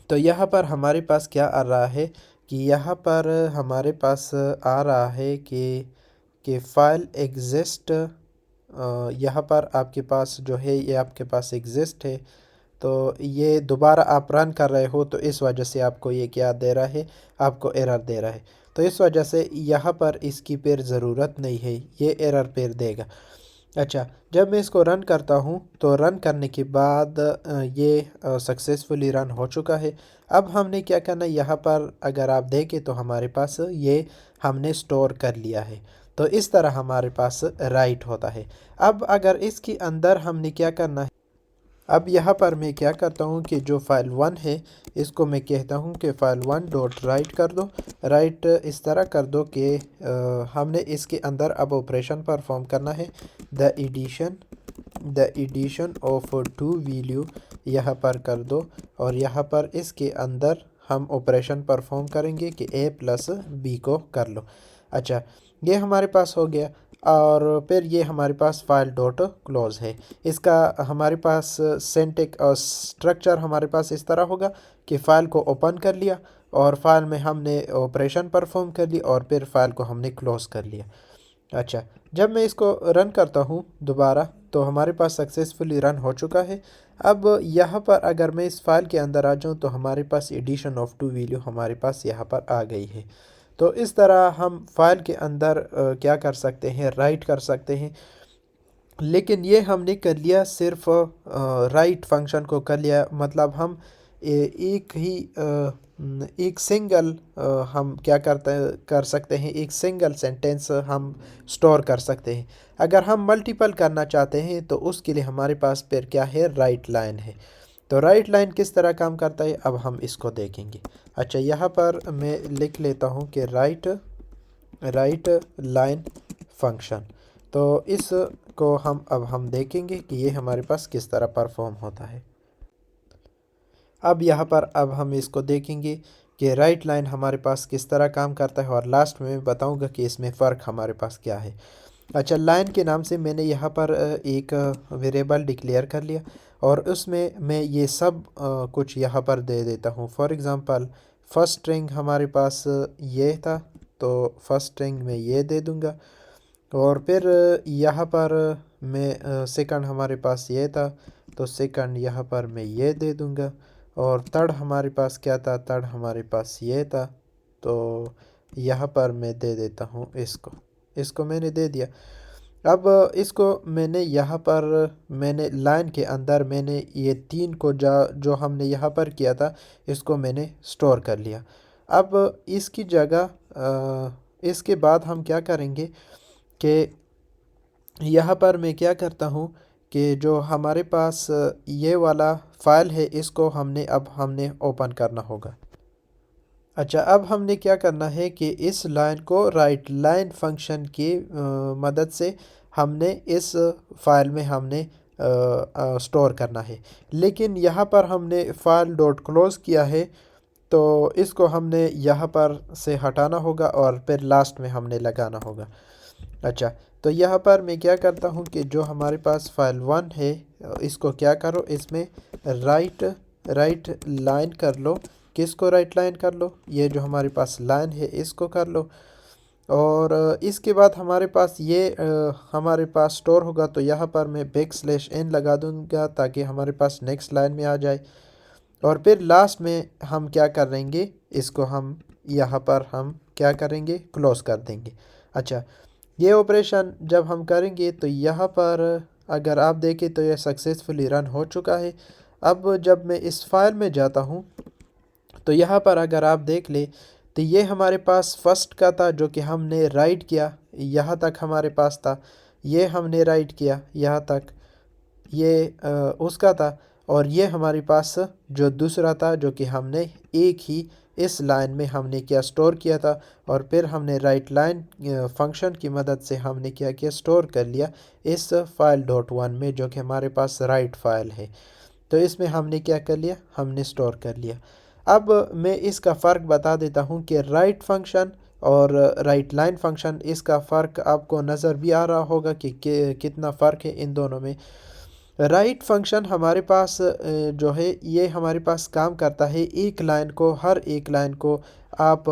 तो यहाँ पर हमारे पास क्या आ रहा है कि यहाँ पर हमारे पास आ रहा है कि फ़ाइल एग्जिस्ट। यहाँ पर आपके पास जो है, ये आपके पास एग्जिस्ट है। तो ये दोबारा आप रन कर रहे हो, तो इस वजह से आपको ये क्या दे रहा है, आपको एरर दे रहा है। तो इस वजह से यहाँ पर इसकी फिर ज़रूरत नहीं है, ये एरर फिर देगा। अच्छा, जब मैं इसको रन करता हूँ, तो रन करने के बाद ये सक्सेसफुली रन हो चुका है। अब हमने क्या करना है, यहाँ पर अगर आप देखें तो हमारे पास ये हमने स्टोर कर लिया है। तो इस तरह हमारे पास राइट होता है। अब अगर इसके अंदर हमने क्या करना है, अब यहाँ पर मैं क्या करता हूँ कि जो file1 है, इसको मैं कहता हूँ कि file1 डॉट राइट कर दो। राइट इस तरह कर दो कि हमने इसके अंदर अब ऑपरेशन परफॉर्म करना है। The addition of two value यहाँ पर कर दो, और यहाँ पर इसके अंदर हम ऑपरेशन परफॉर्म करेंगे कि a प्लस b को कर लो। अच्छा, ये हमारे पास हो गया। और फिर ये हमारे पास फाइल डॉट क्लोज है। इसका हमारे पास सिंटेक्स और स्ट्रक्चर हमारे पास इस तरह होगा कि फ़ाइल को ओपन कर लिया और फाइल में हमने ऑपरेशन परफॉर्म कर ली और फिर फाइल को हमने क्लोज़ कर लिया। अच्छा, जब मैं इसको रन करता हूँ दोबारा, तो हमारे पास सक्सेसफुली रन हो चुका है। अब यहाँ पर अगर मैं इस फाइल के अंदर आ जाऊँ, तो हमारे पास एडिशन ऑफ टू वैल्यू हमारे पास यहाँ पर आ गई है। तो इस तरह हम फाइल के अंदर क्या कर सकते हैं, राइट कर सकते हैं। लेकिन ये हमने कर लिया सिर्फ राइट फंक्शन को कर लिया, मतलब हम एक ही एक सिंगल हम क्या कर सकते हैं, एक सिंगल सेंटेंस हम स्टोर कर सकते हैं। अगर हम मल्टीपल करना चाहते हैं, तो उसके लिए हमारे पास फिर क्या है, राइट लाइन है। तो राइट लाइन किस तरह काम करता है, अब हम इसको देखेंगे। अच्छा, यहाँ पर मैं लिख लेता हूँ कि राइट लाइन फंक्शन। तो इसको हम देखेंगे कि ये हमारे पास किस तरह परफॉर्म होता है। अब यहाँ पर अब हम इसको देखेंगे कि राइट लाइन हमारे पास किस तरह काम करता है, और लास्ट में मैं बताऊँगा कि इसमें फ़र्क हमारे पास क्या है। अच्छा, लाइन के नाम से मैंने यहाँ पर एक वेरिएबल डिक्लेयर कर लिया, और उसमें मैं ये सब कुछ यहाँ पर दे देता हूँ। फॉर एग्ज़ाम्पल फर्स्ट स्ट्रिंग हमारे पास ये था, तो फर्स्ट स्ट्रिंग में ये दे दूँगा। और फिर यहाँ पर मैं सेकंड हमारे पास ये था, तो सेकंड यहाँ पर मैं ये दे दूँगा। और थर्ड हमारे पास क्या था, थर्ड हमारे पास ये था, तो यहाँ पर मैं दे देता हूँ इसको मैंने दे दिया। अब इसको मैंने यहाँ पर मैंने लाइन के अंदर मैंने ये तीन को जो हमने यहाँ पर किया था, इसको मैंने स्टोर कर लिया। अब इसकी जगह इसके बाद हम क्या करेंगे कि यहाँ पर मैं क्या करता हूँ कि जो हमारे पास ये वाला फ़ाइल है इसको हमने ओपन करना होगा। अच्छा, अब हमने क्या करना है कि इस लाइन को राइट लाइन फंक्शन की मदद से हमने इस फाइल में स्टोर करना है। लेकिन यहाँ पर हमने फाइल डॉट क्लोज़ किया है, तो इसको हमने यहाँ पर से हटाना होगा और फिर लास्ट में हमने लगाना होगा। अच्छा, तो यहाँ पर मैं क्या करता हूँ कि जो हमारे पास फाइल 1 है इसको क्या करो, इसमें राइट राइट लाइन कर लो। किसको राइट लाइन कर लो? ये जो हमारे पास लाइन है इसको कर लो। और इसके बाद हमारे पास स्टोर होगा, तो यहाँ पर मैं \n लगा दूंगा ताकि हमारे पास नेक्स्ट लाइन में आ जाए। और फिर लास्ट में हम क्या करेंगे, इसको हम यहाँ पर हम क्या करेंगे, क्लोज कर देंगे। अच्छा, ये ऑपरेशन जब हम करेंगे तो यहाँ पर अगर आप देखें तो यह सक्सेसफुली रन हो चुका है। अब जब मैं इस फाइल में जाता हूँ तो यहाँ पर अगर आप देख ले तो ये हमारे पास फर्स्ट का था जो कि हमने राइट किया, यहाँ तक हमारे पास था। ये हमने राइट किया यहाँ तक, ये उसका था। और ये हमारे पास जो दूसरा था जो कि हमने एक ही इस लाइन में हमने क्या स्टोर किया था। और फिर हमने राइट लाइन फंक्शन की मदद से हमने क्या किया, स्टोर कर लिया इस फाइल डॉट वन में जो कि हमारे पास राइट फाइल है। तो इसमें हमने क्या कर लिया, हमने स्टोर कर लिया। अब मैं इसका फ़र्क बता देता हूँ कि राइट फंक्शन और राइट लाइन फंक्शन, इसका फ़र्क आपको नज़र भी आ रहा होगा कि कितना फ़र्क है इन दोनों में। राइट फंक्शन हमारे पास जो है ये हमारे पास काम करता है हर एक लाइन को आप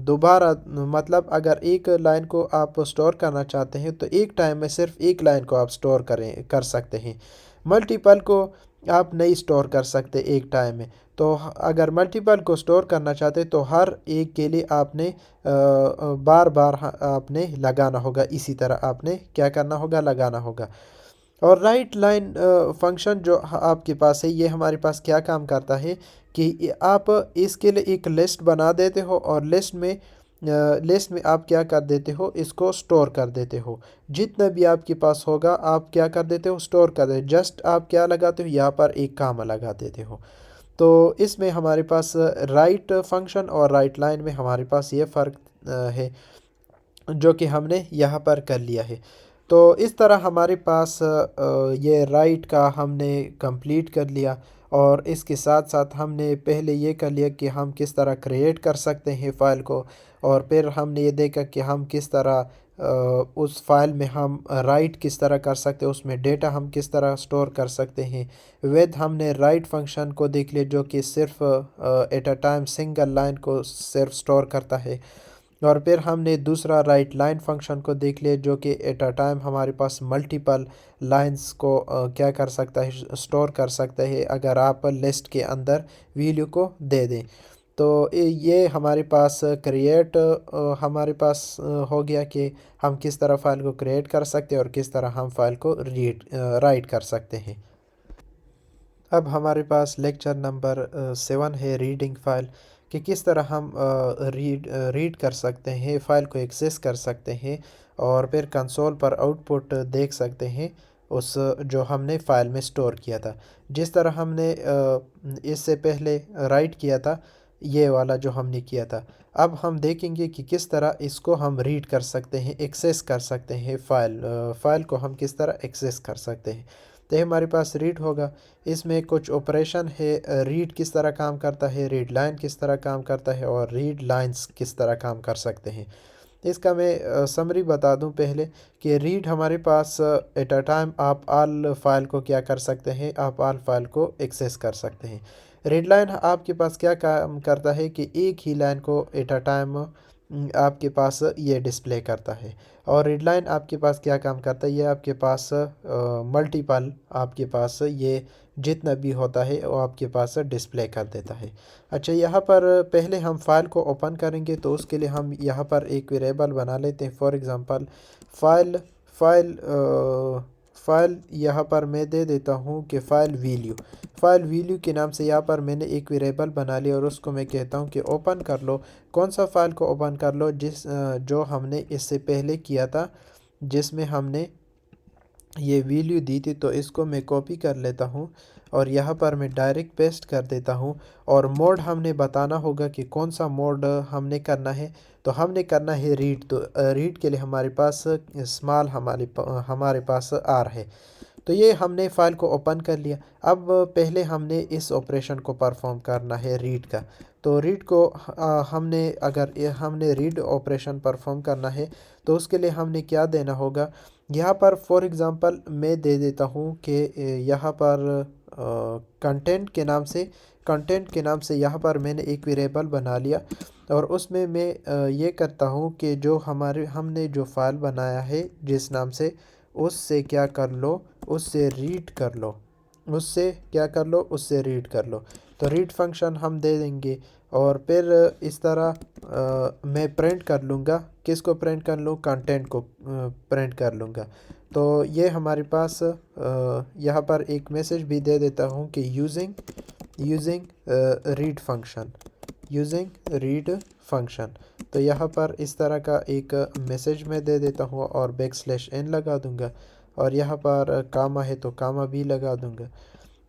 दोबारा, मतलब अगर एक लाइन को आप स्टोर करना चाहते हैं तो एक टाइम में सिर्फ एक लाइन को आप स्टोर कर सकते हैं। मल्टीपल को आप नहीं स्टोर कर सकते एक टाइम में। तो अगर मल्टीपल को स्टोर करना चाहते तो हर एक के लिए आपने बार बार आपने लगाना होगा, इसी तरह आपने क्या करना होगा, लगाना होगा। और राइट लाइन फंक्शन जो आपके पास है ये हमारे पास क्या काम करता है कि आप इसके लिए एक लिस्ट बना देते हो और लिस्ट में आप क्या कर देते हो, इसको स्टोर कर देते हो। जितना भी आपके पास होगा आप क्या कर देते हो, स्टोर कर देते हो। जस्ट आप क्या लगाते हो, यहाँ पर एक कामा लगा देते हो। तो इसमें हमारे पास राइट फंक्शन और राइट लाइन में हमारे पास ये फ़र्क है जो कि हमने यहाँ पर कर लिया है। तो इस तरह हमारे पास ये राइट का हमने कंप्लीट कर लिया। और इसके साथ साथ हमने पहले ये कर लिया कि हम किस तरह क्रिएट कर सकते हैं फ़ाइल को। और फिर हमने ये देखा कि हम किस तरह उस फाइल में हम राइट किस तरह कर सकते हैं, उसमें डेटा हम किस तरह स्टोर कर सकते हैं। विद हमने राइट फंक्शन को देख लिया जो कि सिर्फ at a time single line को सिर्फ स्टोर करता है। और फिर हमने दूसरा राइट लाइन फंक्शन को देख लिया जो कि एट अ टाइम हमारे पास मल्टीपल लाइंस को क्या कर सकता है, स्टोर कर सकता है अगर आप लिस्ट के अंदर वैल्यू को दे दें। तो ये हमारे पास हमारे पास हो गया कि हम किस तरह फ़ाइल को क्रिएट कर सकते हैं और किस तरह हम फाइल को राइट कर सकते हैं। अब हमारे पास लेक्चर नंबर 7 है रीडिंग फ़ाइल, कि किस तरह हम रीड कर सकते हैं, फ़ाइल को एक्सेस कर सकते हैं और फिर कंसोल पर आउटपुट देख सकते हैं उस जो हमने फ़ाइल में स्टोर किया था। जिस तरह हमने इससे पहले राइट किया था, ये वाला जो हमने किया था। अब हम देखेंगे कि किस तरह इसको हम रीड कर सकते हैं, एक्सेस कर सकते हैं, फ़ाइल को हम किस तरह एक्सेस कर सकते हैं। तो ये हमारे पास रीड होगा, इसमें कुछ ऑपरेशन है। रीड किस तरह काम करता है, रीड लाइन किस तरह काम करता है और रीड लाइंस किस तरह काम कर सकते हैं। इसका मैं समरी बता दूं पहले कि रीड हमारे पास एट अ टाइम आप आल फाइल को क्या कर सकते हैं, आप आल फाइल को एक्सेस कर सकते हैं। रीड लाइन आपके पास क्या काम करता है कि एक ही लाइन को एट अ टाइम आपके पास ये डिस्प्ले करता है। और रीड लाइन आपके पास क्या काम करता है, ये आपके पास मल्टीपल आपके पास ये जितना भी होता है वो आपके पास डिस्प्ले कर देता है। अच्छा, यहाँ पर पहले हम फाइल को ओपन करेंगे तो उसके लिए हम यहाँ पर एक वेरिएबल बना लेते हैं। For example file file file यहाँ पर मैं दे देता हूँ कि फ़ाइल वैल्यू के नाम से यहाँ पर मैंने एक वेरिएबल बना लिया और उसको मैं कहता हूँ कि ओपन कर लो। कौन सा फ़ाइल को ओपन कर लो, जो हमने इससे पहले किया था, जिसमें हमने ये वैल्यू दी थी, तो इसको मैं कॉपी कर लेता हूँ और यहाँ पर मैं डायरेक्ट पेस्ट कर देता हूँ। और मोड हमने बताना होगा कि कौन सा मोड हमने करना है। तो हमने करना है रीड। तो रीड के लिए हमारे पास स्मॉल हमारे पास आर है। तो ये हमने फ़ाइल को ओपन कर लिया। अब पहले हमने इस ऑपरेशन को परफॉर्म करना है रीड का। तो रीड को हमने अगर हमने रीड ऑपरेशन परफॉर्म करना है तो उसके लिए हमने क्या देना होगा। यहाँ पर फॉर एग्ज़ाम्पल मैं दे देता हूँ कि यहाँ पर कंटेंट के नाम से यहाँ पर मैंने एक वेरिएबल बना लिया। और उसमें मैं ये करता हूँ कि जो हमने जो फाइल बनाया है जिस नाम से, उससे क्या कर लो, उससे रीड कर लो। उससे क्या कर लो, उससे रीड कर लो। तो रीड फंक्शन हम दे देंगे। और फिर इस तरह मैं प्रिंट कर लूँगा। किसको प्रिंट कर लूँ, कंटेंट को प्रिंट कर लूँगा। तो ये हमारे पास यहाँ पर एक मैसेज भी दे देता हूँ कि using read function, using read function. तो यहाँ पर इस तरह का एक मैसेज मैं दे देता हूँ और \n लगा दूँगा। और यहाँ पर कामा है तो कामा भी लगा दूँगा।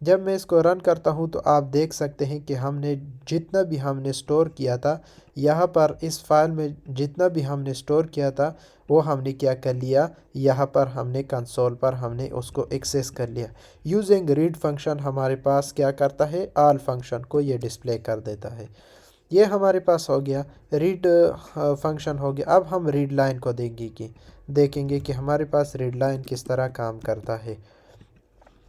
जब मैं इसको रन करता हूँ तो आप देख सकते हैं कि हमने जितना भी हमने स्टोर किया था, यहाँ पर इस फाइल में जितना भी हमने स्टोर किया था वो हमने क्या कर लिया, यहाँ पर हमने कंसोल पर हमने उसको एक्सेस कर लिया। यूजिंग रीड फंक्शन हमारे पास क्या करता है, ऑल फंक्शन को ये डिस्प्ले कर देता है। ये हमारे पास हो गया रीड फंक्शन हो गया। अब हम रीड लाइन को देखेंगे कि हमारे पास रीड लाइन किस तरह काम करता है।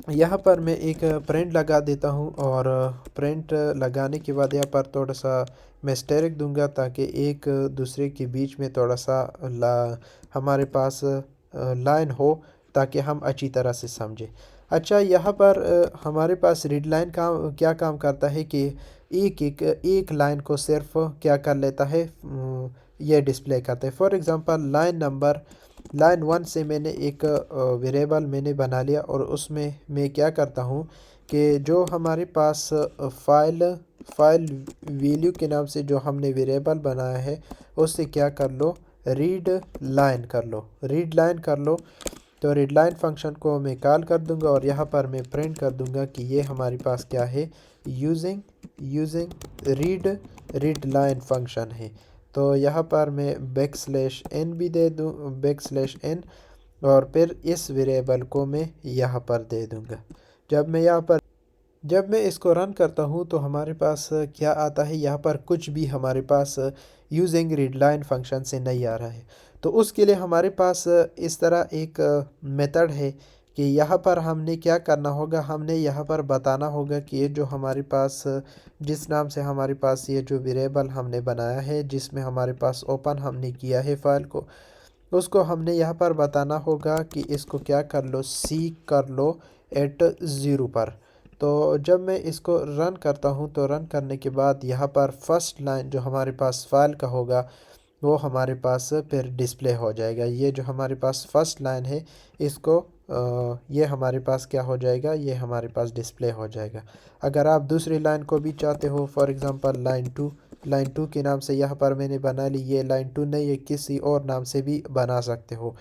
यहाँ पर मैं एक प्रिंट लगा देता हूँ और प्रिंट लगाने के बाद यहाँ पर थोड़ा सा मैं स्टेरिक दूंगा ताकि एक दूसरे के बीच में थोड़ा सा हमारे पास लाइन हो, ताकि हम अच्छी तरह से समझें। अच्छा, यहाँ पर हमारे पास रीड लाइन का क्या काम करता है कि एक लाइन को सिर्फ क्या कर लेता है, ये डिस्प्ले करता है। फॉर एग्ज़ाम्पल लाइन 1 से मैंने एक वेरिएबल मैंने बना लिया और उसमें मैं क्या करता हूँ कि जो हमारे पास फाइल वैल्यू के नाम से जो हमने वेरिएबल बनाया है उससे क्या कर लो, रीड लाइन कर लो। तो रीड लाइन फंक्शन को मैं कॉल कर दूंगा और यहाँ पर मैं प्रिंट कर दूंगा कि ये हमारे पास क्या है, यूजिंग रीड लाइन फंक्शन है। तो यहाँ पर मैं \n भी दे दूँ, \n, और फिर इस वेरिएबल को मैं यहाँ पर दे दूँगा। जब मैं इसको रन करता हूँ तो हमारे पास क्या आता है, यहाँ पर कुछ भी हमारे पास यूजिंग रीड लाइन फंक्शन से नहीं आ रहा है। तो उसके लिए हमारे पास इस तरह एक मेथड है कि यहाँ पर हमने क्या करना होगा, हमने यहाँ पर बताना होगा कि ये जो हमारे पास जिस नाम से हमारे पास ये जो वेरिएबल हमने बनाया है, जिसमें हमारे पास ओपन हमने किया है फाइल को, उसको हमने यहाँ पर बताना होगा कि इसको क्या कर लो, सीक कर लो @0 पर। तो जब मैं इसको रन करता हूँ तो रन करने के बाद यहाँ पर फर्स्ट लाइन जो हमारे पास फाइल का होगा वो हमारे पास फिर डिस्प्ले हो जाएगा। ये जो हमारे पास फर्स्ट लाइन है इसको ये हमारे पास क्या हो जाएगा, ये हमारे पास डिस्प्ले हो जाएगा। अगर आप दूसरी लाइन को भी चाहते हो, फॉर एग्ज़ाम्पल लाइन 2 के नाम से यहाँ पर मैंने बना ली, ये लाइन 2 नहीं, ये किसी और नाम से भी बना सकते हो।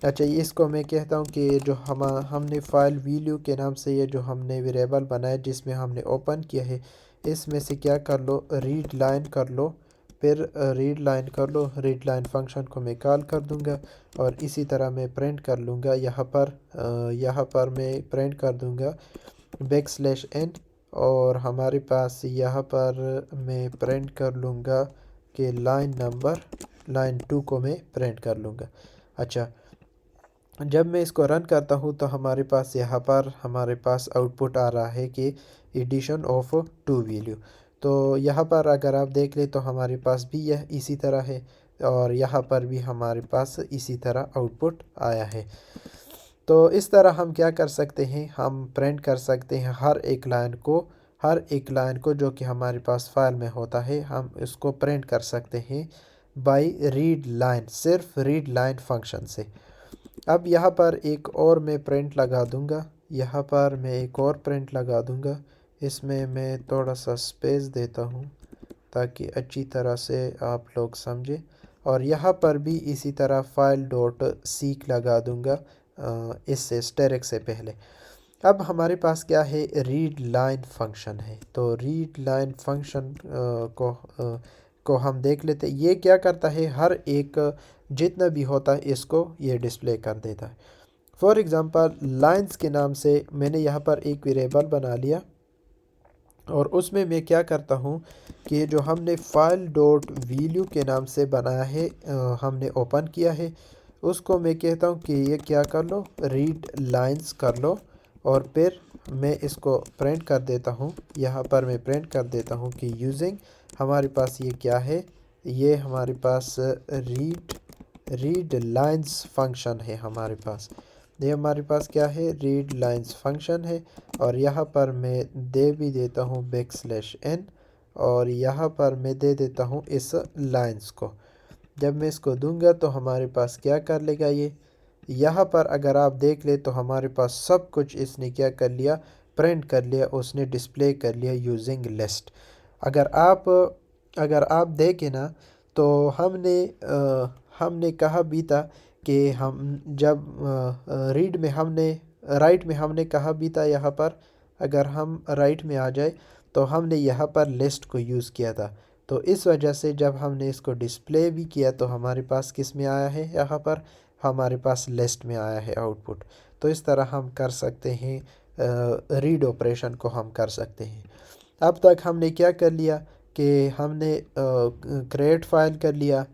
अच्छा, ये इसको मैं कहता हूँ कि जो हमने फाइल वैल्यू के नाम से ये जो हमने वेरिएबल बनाया जिसमें हमने ओपन किया है, इसमें से क्या कर लो, रीड लाइन कर लो। फिर रीड लाइन फंक्शन को मैं कॉल कर दूंगा और इसी तरह मैं प्रिंट कर लूँगा। यहाँ पर मैं प्रिंट कर दूंगा \n। और हमारे पास यहाँ पर मैं प्रिंट कर लूँगा कि लाइन 2 को मैं प्रिंट कर लूँगा। अच्छा, जब मैं इसको रन करता हूँ तो हमारे पास यहाँ पर हमारे पास आउटपुट आ रहा है कि एडिशन ऑफ 2 वैल्यू। तो यहाँ पर अगर आप देख ले तो हमारे पास भी यह इसी तरह है और यहाँ पर भी हमारे पास इसी तरह आउटपुट आया है। तो इस तरह हम क्या कर सकते हैं, हम प्रिंट कर सकते हैं हर एक लाइन को जो कि हमारे पास फाइल में होता है, हम इसको प्रिंट कर सकते हैं बाय रीड लाइन, सिर्फ रीड लाइन फंक्शन से। अब यहाँ पर एक और मैं प्रिंट लगा दूँगा, यहाँ पर मैं एक और प्रिंट लगा दूँगा। इसमें मैं थोड़ा सा स्पेस देता हूँ ताकि अच्छी तरह से आप लोग समझें। और यहाँ पर भी इसी तरह फाइल डॉट सीक लगा दूँगा इससे स्टेरिक से पहले। अब हमारे पास क्या है, रीड लाइन फंक्शन है। तो रीड लाइन फंक्शन को हम देख लेते हैं। ये क्या करता है, हर एक जितना भी होता है इसको ये डिस्प्ले कर देता है। फॉर एग्ज़ाम्पल लाइंस के नाम से मैंने यहाँ पर एक वेरिएबल बना लिया और उसमें मैं क्या करता हूँ कि जो हमने फाइल डॉट वैल्यू के नाम से बनाया है, हमने ओपन किया है, उसको मैं कहता हूँ कि ये क्या कर लो, रीड लाइंस कर लो। और फिर मैं इसको प्रिंट कर देता हूँ। यहाँ पर मैं प्रिंट कर देता हूँ कि यूजिंग हमारे पास ये क्या है, ये हमारे पास रीड लाइंस फंक्शन है हमारे पास। ये हमारे पास क्या है, रीड लाइंस फंक्शन है। और यहाँ पर मैं दे भी देता हूँ \n और यहाँ पर मैं दे देता हूँ इस लाइंस को। जब मैं इसको दूंगा तो हमारे पास क्या कर लेगा, ये यहाँ पर अगर आप देख ले तो हमारे पास सब कुछ इसने क्या कर लिया, प्रिंट कर लिया, उसने डिस्प्ले कर लिया यूजिंग लिस्ट। अगर आप देखें ना तो हमने कहा भी था कि हम जब रीड में हमने राइट में हमने कहा भी था, यहाँ पर अगर हम राइट में आ जाए तो हमने यहाँ पर लिस्ट को यूज़ किया था। तो इस वजह से जब हमने इसको डिस्प्ले भी किया तो हमारे पास किस में आया है, यहाँ पर हमारे पास लिस्ट में आया है आउटपुट। तो इस तरह हम कर सकते हैं, रीड ऑपरेशन को हम कर सकते हैं। अब तक हमने क्या कर लिया कि हमने क्रिएट फाइल कर लिया।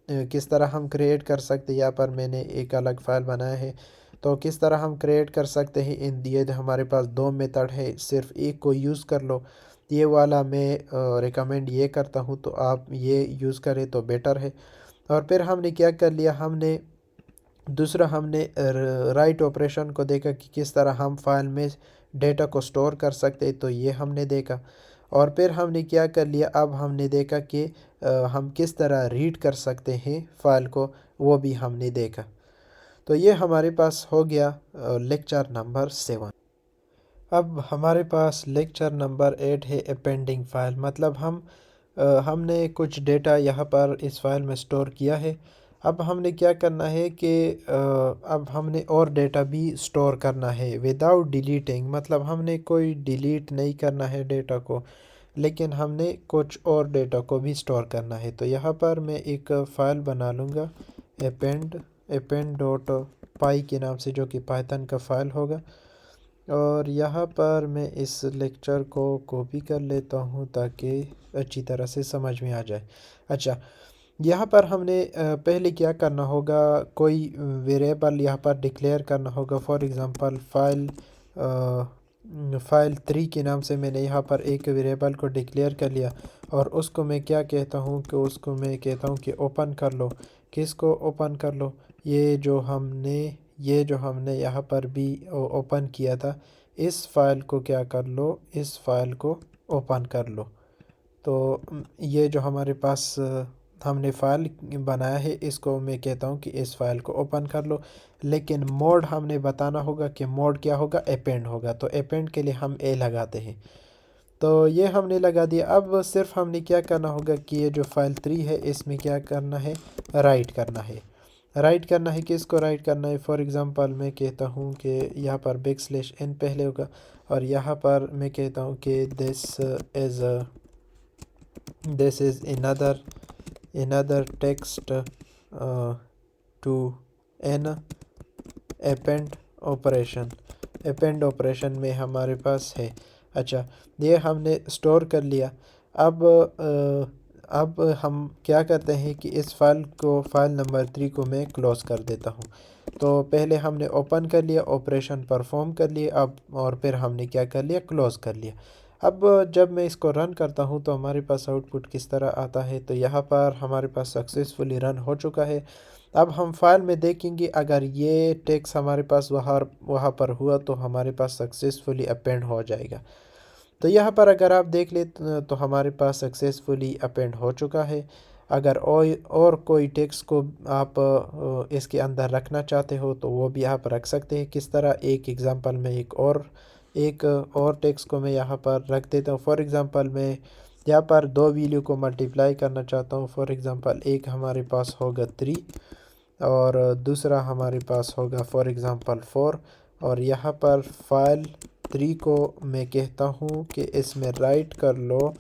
किस तरह हम क्रिएट कर सकते हैं, यहाँ पर मैंने एक अलग फ़ाइल बनाया है। तो किस तरह हम क्रिएट कर सकते हैं, इन ये हमारे पास दो मेथड है, सिर्फ एक को यूज़ कर लो। ये वाला मैं रिकमेंड ये करता हूँ, तो आप ये यूज़ करें तो बेटर है। और फिर हमने क्या कर लिया, हमने राइट ऑपरेशन को देखा कि किस तरह हम फाइल में डेटा को स्टोर कर सकते हैं, तो ये हमने देखा। और फिर हमने क्या कर लिया, अब हमने देखा कि हम किस तरह रीड कर सकते हैं फ़ाइल को, वो भी हमने देखा। तो ये हमारे पास हो गया लेक्चर नंबर 7। अब हमारे पास लेक्चर नंबर 8 है अपेंडिंग फ़ाइल। मतलब हमने कुछ डेटा यहाँ पर इस फाइल में स्टोर किया है। अब हमने क्या करना है कि अब हमने और डेटा भी स्टोर करना है विदाउट डिलीटिंग। मतलब हमने कोई डिलीट नहीं करना है डेटा को, लेकिन हमने कुछ और डेटा को भी स्टोर करना है। तो यहाँ पर मैं एक फ़ाइल बना लूँगा append डॉट पाई के नाम से, जो कि पाइथन का फ़ाइल होगा। और यहाँ पर मैं इस लेक्चर को कॉपी कर लेता हूँ ताकि अच्छी तरह से समझ में आ जाए। अच्छा, यहाँ पर हमने पहले क्या करना होगा, कोई वेरिएबल यहाँ पर डिक्लेयर करना होगा। फॉर एग्ज़ाम्पल फाइल 3 के नाम से मैंने यहाँ पर एक वेरिएबल को डिक्लेयर कर लिया। और उसको मैं क्या कहता हूँ कि उसको मैं कहता हूँ कि ओपन कर लो। किसको ओपन कर लो, ये जो हमने यहाँ पर भी ओपन किया था, इस फाइल को क्या कर लो, इस फाइल को ओपन कर लो। तो ये जो हमारे पास हमने फ़ाइल बनाया है, इसको मैं कहता हूँ कि इस फाइल को ओपन कर लो। लेकिन मोड हमने बताना होगा कि मोड क्या होगा, अपेंड होगा। तो अपेंड के लिए हम ए लगाते हैं। तो ये हमने लगा दिया। अब सिर्फ हमने क्या करना होगा कि ये जो फाइल 3 है, इसमें क्या करना है, राइट करना है। राइट करना है, किसको राइट करना है। फॉर एग्ज़ाम्पल मैं कहता हूँ कि यहाँ पर \n पहले होगा और यहाँ पर मैं कहता हूँ कि this is another text to an append operation में हमारे पास है। अच्छा, ये हमने स्टोर कर लिया। अब हम क्या करते हैं कि इस फाइल नंबर 3 को मैं क्लोज़ कर देता हूँ। तो पहले हमने ओपन कर लिया, ऑपरेशन परफॉर्म कर लिए, अब और फिर हमने क्या कर लिया, क्लोज़ कर लिया। अब जब मैं इसको रन करता हूँ तो हमारे पास आउटपुट किस तरह आता है। तो यहाँ पर हमारे पास सक्सेसफुली रन हो चुका है। अब हम फाइल में देखेंगे, अगर ये टेक्स्ट हमारे पास वहाँ पर हुआ तो हमारे पास सक्सेसफुली अपेंड हो जाएगा। तो यहाँ पर अगर आप देख ले तो हमारे पास सक्सेसफुली अपेंड हो चुका है। अगर और कोई टेक्स्ट को आप इसके अंदर रखना चाहते हो तो वो भी आप रख सकते हैं। किस तरह, एक एग्ज़ाम्पल में एक और टेक्स्ट को मैं यहाँ पर रख देता हूँ। फॉर एग्ज़ाम्पल मैं यहाँ पर दो वैल्यू को मल्टीप्लाई करना चाहता हूँ। फॉर एग्ज़ाम्पल एक हमारे पास होगा 3 और दूसरा हमारे पास होगा फॉर एग्ज़ाम्पल 4। और यहाँ पर फाइल 3 को मैं कहता हूँ कि इसमें राइट कर लो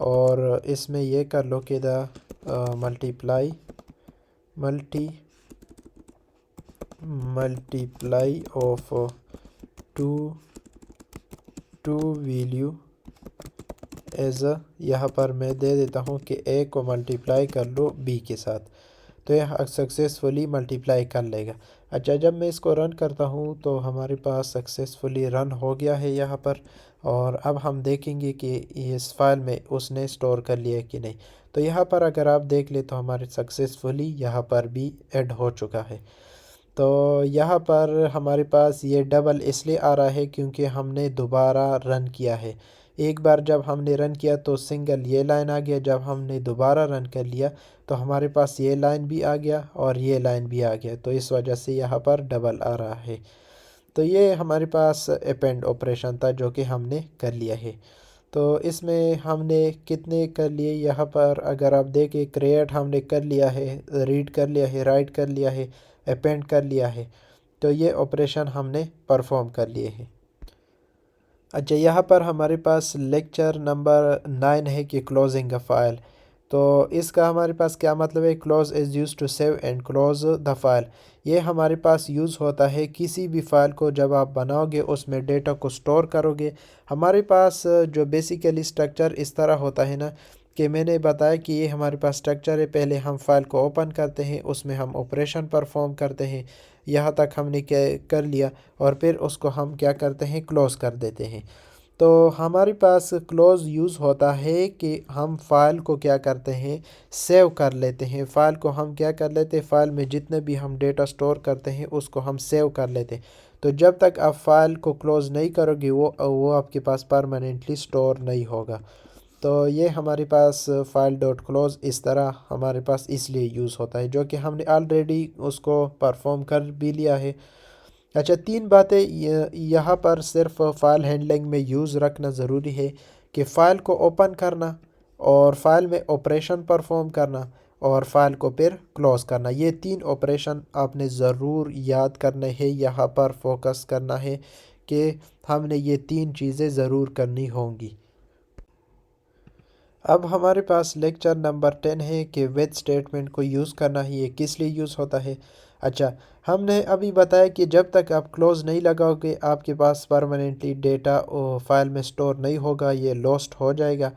और इसमें ये कर लो कि the multiply of two value as यहाँ पर मैं दे देता हूँ कि ए को मल्टीप्लाई कर लो बी के साथ, तो यह सक्सेसफुली मल्टीप्लाई कर लेगा। अच्छा, जब मैं इसको रन करता हूँ तो हमारे पास सक्सेसफुली रन हो गया है यहाँ पर। और अब हम देखेंगे कि इस फाइल में उसने स्टोर कर लिया कि नहीं। तो यहाँ पर अगर आप देख ले तो हमारे सक्सेसफुली यहाँ पर भी ऐड हो चुका है। तो यहाँ पर हमारे पास ये डबल इसलिए आ रहा है क्योंकि हमने दोबारा रन किया है। एक बार जब हमने रन किया तो सिंगल ये लाइन आ गया, जब हमने दोबारा रन कर लिया तो हमारे पास ये लाइन भी आ गया और ये लाइन भी आ गया, तो इस वजह से यहाँ पर डबल आ रहा है। तो ये हमारे पास अपेंड ऑपरेशन था जो कि हमने कर लिया है। तो इसमें हमने कितने कर लिए, यहाँ पर अगर आप देखें क्रिएट हमने कर लिया है, रीड कर लिया है, राइट कर लिया है, अपेंड कर लिया है। तो ये ऑपरेशन हमने परफॉर्म कर लिए हैं। अच्छा, यहाँ पर हमारे पास लेक्चर नंबर 9 है कि क्लोजिंग अ फाइल। तो इसका हमारे पास क्या मतलब है, close is use to save and close the file. ये हमारे पास यूज़ होता है किसी भी फाइल को जब आप बनाओगे उसमें डेटा को स्टोर करोगे। हमारे पास जो बेसिकली स्ट्रक्चर इस तरह होता है ना कि मैंने बताया कि ये हमारे पास स्ट्रक्चर है। पहले हम फाइल को ओपन करते हैं, उसमें हम ऑपरेशन परफॉर्म करते हैं, यहाँ तक हमने क्या कर लिया, और फिर उसको हम क्या करते हैं, क्लोज़ कर देते हैं। तो हमारे पास क्लोज़ यूज़ होता है कि हम फाइल को क्या करते हैं, सेव कर लेते हैं। फाइल को हम क्या कर लेते हैं, फाइल में जितने भी हम डेटा स्टोर करते हैं उसको हम सेव कर लेते हैं। तो जब तक आप फाइल को क्लोज़ नहीं करोगे वो आपके पास परमानेंटली स्टोर नहीं होगा। तो ये हमारे पास फाइल डॉट क्लोज़ इस तरह हमारे पास इसलिए यूज़ होता है, जो कि हमने ऑलरेडी उसको परफॉर्म कर भी लिया है। अच्छा, 3 बातें यहाँ पर सिर्फ फ़ाइल हैंडलिंग में यूज़ रखना ज़रूरी है कि फ़ाइल को ओपन करना और फ़ाइल में ऑपरेशन परफॉर्म करना और फ़ाइल को फिर क्लोज़ करना। ये 3 ऑपरेशन आपने ज़रूर याद करने हैं, यहाँ पर फोकस करना है कि हमने ये 3 चीज़ें ज़रूर करनी होंगी। अब हमारे पास लेक्चर नंबर 10 है कि विद स्टेटमेंट को यूज़ करना ही, ये किस लिए यूज़ होता है। अच्छा, हमने अभी बताया कि जब तक आप क्लोज़ नहीं लगाओगे आपके पास परमानेंटली डेटा फाइल में स्टोर नहीं होगा, ये लॉस्ट हो जाएगा।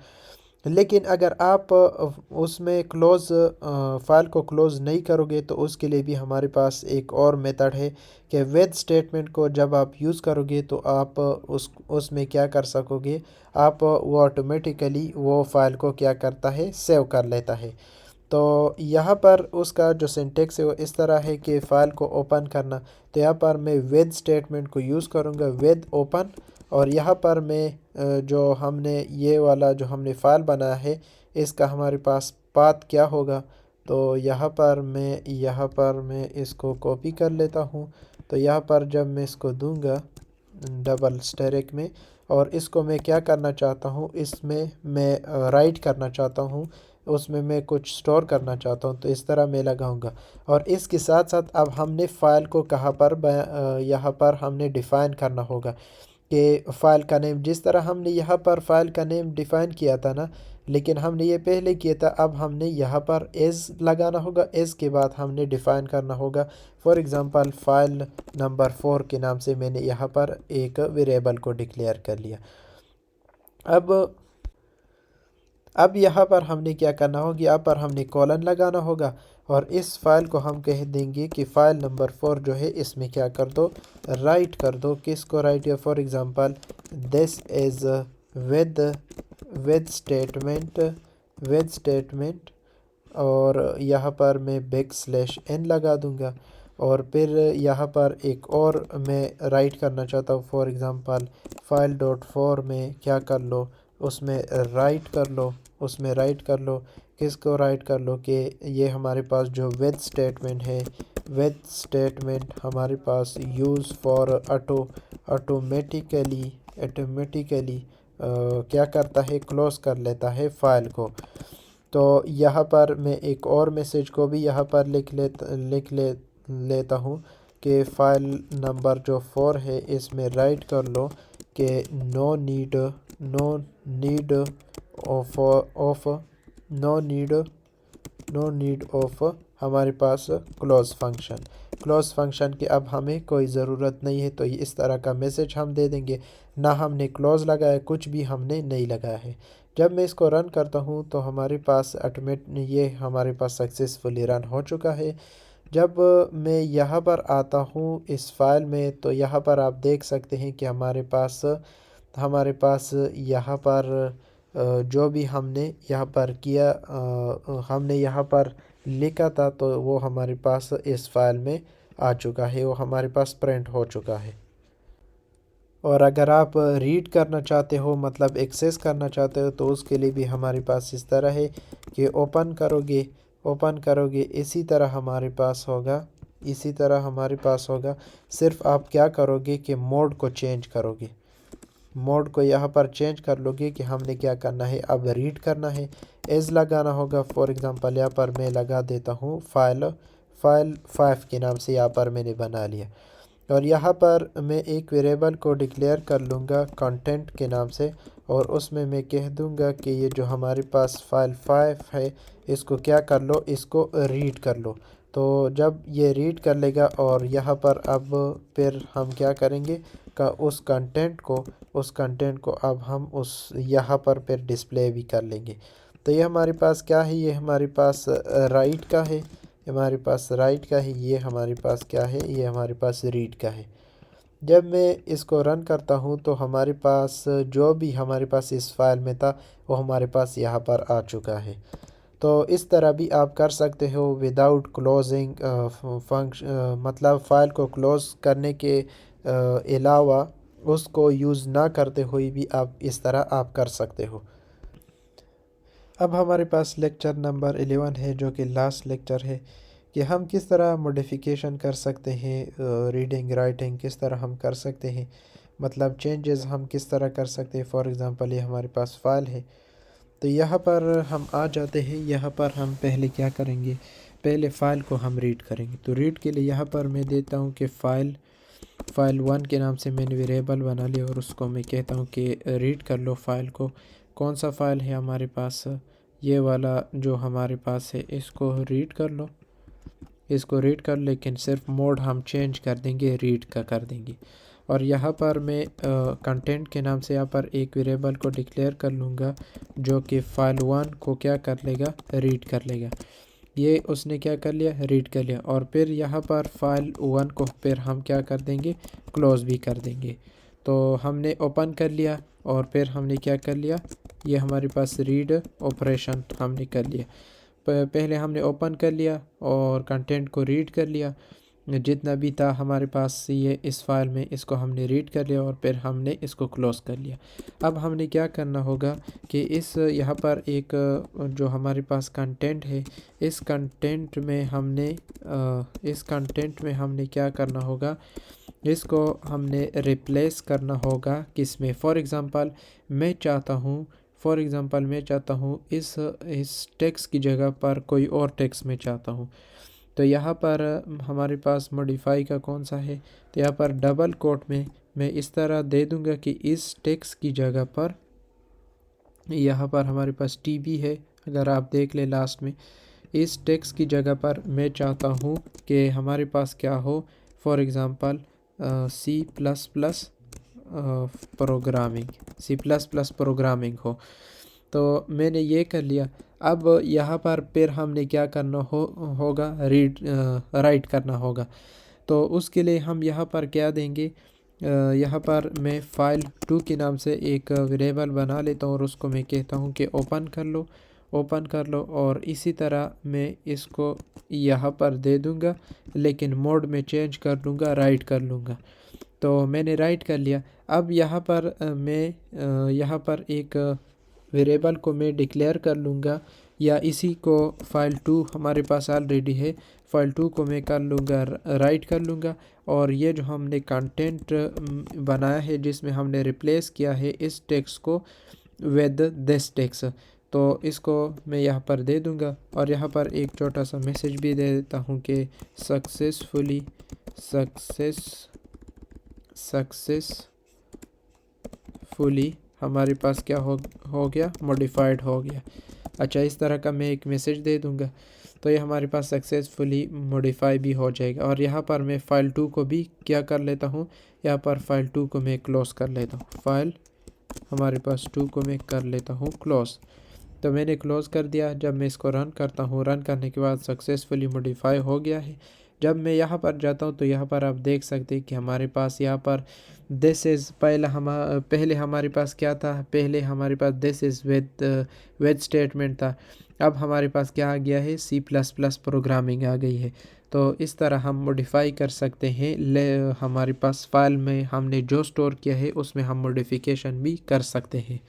लेकिन अगर आप उसमें फ़ाइल को क्लोज़ नहीं करोगे तो उसके लिए भी हमारे पास एक और मेथड है कि विद स्टेटमेंट को जब आप यूज़ करोगे तो आप उसमें क्या कर सकोगे, आप वो ऑटोमेटिकली वो फ़ाइल को क्या करता है, सेव कर लेता है। तो यहाँ पर उसका जो सिंटेक्स है वो इस तरह है कि फ़ाइल को ओपन करना, तो यहाँ पर मैं विद स्टेटमेंट को यूज़ करूँगा, विद ओपन। और यहाँ पर मैं जो हमने ये वाला जो हमने फ़ाइल बनाया है इसका हमारे पास पाथ क्या होगा, तो यहाँ पर मैं इसको कॉपी कर लेता हूँ। तो यहाँ पर जब मैं इसको दूंगा डबल स्टैक में और इसको मैं क्या करना चाहता हूँ, इसमें मैं राइट करना चाहता हूँ, उसमें मैं कुछ स्टोर करना चाहता हूँ, तो इस तरह मैं लगाऊंगा। और इसके साथ साथ अब हमने फ़ाइल को कहाँ पर यहाँ पर हमने डिफ़ाइन करना होगा कि फ़ाइल का नेम, जिस तरह हमने यहाँ पर फ़ाइल का नेम डिफ़ाइन किया था ना, लेकिन हमने ये पहले किया था। अब हमने यहाँ पर एज़ लगाना होगा, एज़ के बाद हमने डिफ़ाइन करना होगा। फॉर एग्ज़ाम्पल फ़ाइल नंबर 4 के नाम से मैंने यहाँ पर एक वेरिएबल को डिक्लेयर कर लिया। अब यहाँ पर हमने क्या करना होगा, यहाँ पर हमने कॉलन लगाना होगा और इस फाइल को हम कह देंगे कि फ़ाइल नंबर 4 जो है इसमें क्या कर दो, राइट कर दो। किसको राइट किया, for example this is with statement और यहाँ पर मैं \n लगा दूंगा। और फिर यहाँ पर एक और मैं राइट करना चाहता हूँ, फॉर एग्ज़ाम्पल फाइल डॉट 4 में क्या कर लो, उसमें राइट कर लो। किसको राइट कर लो कि ये हमारे पास जो विद स्टेटमेंट है, विद स्टेटमेंट हमारे पास यूज़ फॉर ऑटोमेटिकली क्या करता है, क्लोज़ कर लेता है फ़ाइल को। तो यहाँ पर मैं एक और मैसेज को भी यहाँ पर लेता हूँ कि फ़ाइल नंबर जो 4 है इसमें राइट कर लो कि no need of of no need of हमारे पास क्लोज फंक्शन की अब हमें कोई ज़रूरत नहीं है। तो इस तरह का मैसेज हम दे देंगे, ना हमने क्लोज लगाया, कुछ भी हमने नहीं लगाया है। जब मैं इसको रन करता हूँ तो हमारे पास ये हमारे पास सक्सेसफुली रन हो चुका है। जब मैं यहाँ पर आता हूँ इस फाइल में तो यहाँ पर आप देख सकते हैं कि हमारे पास यहाँ पर जो भी हमने यहाँ पर किया, हमने यहाँ पर लिखा था तो वो हमारे पास इस फाइल में आ चुका है, वो हमारे पास प्रिंट हो चुका है। और अगर आप रीड करना चाहते हो, मतलब एक्सेस करना चाहते हो, तो उसके लिए भी हमारे पास इस तरह है कि ओपन करोगे इसी तरह हमारे पास होगा। सिर्फ आप क्या करोगे कि मोड को चेंज करोगे, मोड को यहाँ पर चेंज कर लोगे कि हमने क्या करना है, अब रीड करना है, एज लगाना होगा। फॉर एग्ज़ाम्पल यहाँ पर मैं लगा देता हूँ फाइल 5 के नाम से यहाँ पर मैंने बना लिया। और यहाँ पर मैं एक वेरिएबल को डिक्लेयर कर लूँगा कंटेंट के नाम से, और उसमें मैं कह दूँगा कि ये जो हमारे पास फाइल 5 है इसको क्या कर लो, इसको रीड कर लो। तो जब ये रीड कर लेगा और यहाँ पर अब फिर हम क्या करेंगे का उस कंटेंट को अब हम उस यहाँ पर फिर डिस्प्ले भी कर लेंगे। तो ये हमारे पास क्या है, ये हमारे पास राइट का है, ये हमारे पास क्या है, ये हमारे पास रीड का है। जब मैं इसको रन करता हूँ तो हमारे पास जो भी हमारे पास इस फाइल में था वो हमारे पास यहाँ पर आ चुका है। तो इस तरह भी आप कर सकते हो विदाउट क्लोजिंग फंक्शन, मतलब फ़ाइल को क्लोज़ करने के अलावा उसको यूज़ ना करते हुए भी आप इस तरह आप कर सकते हो। अब हमारे पास लेक्चर नंबर 11 है जो कि लास्ट लेक्चर है कि हम किस तरह मॉडिफिकेशन कर सकते हैं, रीडिंग राइटिंग किस तरह हम कर सकते हैं, मतलब चेंजेस हम किस तरह कर सकते हैं। फॉर एग्ज़ाम्पल ये हमारे पास फ़ाइल है, तो यहाँ पर हम आ जाते हैं। यहाँ पर हम पहले क्या करेंगे, पहले फ़ाइल को हम रीड करेंगे। तो रीड के लिए यहाँ पर मैं देता हूँ कि फ़ाइल 1 के नाम से मैंने वेरिएबल बना लिया और उसको मैं कहता हूँ कि रीड कर लो फ़ाइल को। कौन सा फ़ाइल है हमारे पास, ये वाला जो हमारे पास है, इसको रीड कर लो, लेकिन सिर्फ मोड हम चेंज कर देंगे, रीड का कर देंगे। और यहाँ पर मैं कंटेंट के नाम से यहाँ पर एक वेरिएबल को डिक्लेयर कर लूँगा जो कि फाइल 1 को क्या कर लेगा, रीड कर लेगा। ये उसने क्या कर लिया, रीड कर लिया। और फिर यहाँ पर फाइल 1 को फिर हम क्या कर देंगे, क्लोज़ भी कर देंगे। तो हमने ओपन कर लिया और फिर हमने क्या कर लिया, ये हमारे पास रीड ऑपरेशन हमने कर लिया। पहले हमने ओपन कर लिया और कंटेंट को रीड कर लिया, जितना भी था हमारे पास ये इस फाइल में, इसको हमने रीड कर लिया और फिर हमने इसको क्लोज़ कर लिया। अब हमने क्या करना होगा कि इस यहाँ पर एक जो हमारे पास कंटेंट है, इस कंटेंट में हमने क्या करना होगा, इसको हमने रिप्लेस करना होगा किस में। फॉर एग्ज़ाम्पल मैं चाहता हूँ इस टेक्स्ट की जगह पर कोई और टेक्स्ट में चाहता हूँ। तो यहाँ पर हमारे पास मॉडिफाई का कौन सा है, तो यहाँ पर डबल कोट में मैं इस तरह दे दूँगा कि इस टेक्स्ट की जगह पर, यहाँ पर हमारे पास टीबी है, अगर आप देख ले लास्ट में, इस टेक्स्ट की जगह पर मैं चाहता हूँ कि हमारे पास क्या हो, for example C plus plus programming हो। तो मैंने ये कर लिया। अब यहाँ पर फिर हमने क्या करना होगा, राइट करना होगा। तो उसके लिए हम यहाँ पर क्या देंगे, यहाँ पर मैं फाइल 2 के नाम से एक वेरिएबल बना लेता हूँ और उसको मैं कहता हूँ कि ओपन कर लो और इसी तरह मैं इसको यहाँ पर दे दूँगा, लेकिन मोड में चेंज कर लूँगा, राइट कर लूँगा। तो मैंने राइट कर लिया। अब यहाँ पर मैं यहाँ पर एक वेरिएबल को मैं डिक्लेयर कर लूँगा, या इसी को फाइल 2 हमारे पास ऑलरेडी है, फाइल 2 को मैं कर लूँगा, राइट कर लूँगा। और ये जो हमने कंटेंट बनाया है जिसमें हमने रिप्लेस किया है इस टेक्स्ट को विद दिस टेक्स्ट, तो इसको मैं यहाँ पर दे दूँगा और यहाँ पर एक छोटा सा मैसेज भी दे देता हूँ कि सक्सेसफुली हमारे पास क्या हो गया, मॉडिफाइड हो गया। अच्छा, इस तरह का मैं एक मैसेज दे दूँगा तो ये हमारे पास सक्सेसफुली मॉडिफाई भी हो जाएगा। और यहाँ पर मैं फ़ाइल 2 को भी क्या कर लेता हूँ, यहाँ पर फ़ाइल 2 को मैं क्लोज़ कर लेता हूँ। फ़ाइल हमारे पास 2 को मैं कर लेता हूँ क्लोज़। तो मैंने क्लोज़ कर दिया। जब मैं इसको रन करता हूँ, रन करने के बाद सक्सेसफुली मॉडिफाई हो गया है। जब मैं यहाँ पर जाता हूँ तो यहाँ पर आप देख सकते हैं कि हमारे पास यहाँ पर दिस इज़ पहले हमारे पास क्या था, पहले हमारे पास दिस इज़ विद स्टेटमेंट था। अब हमारे पास क्या आ गया है, C++ प्रोग्रामिंग आ गई है। तो इस तरह हम मॉडिफाई कर सकते हैं। हमारे पास फाइल में हमने जो स्टोर किया है उसमें हम मॉडिफिकेशन भी कर सकते हैं।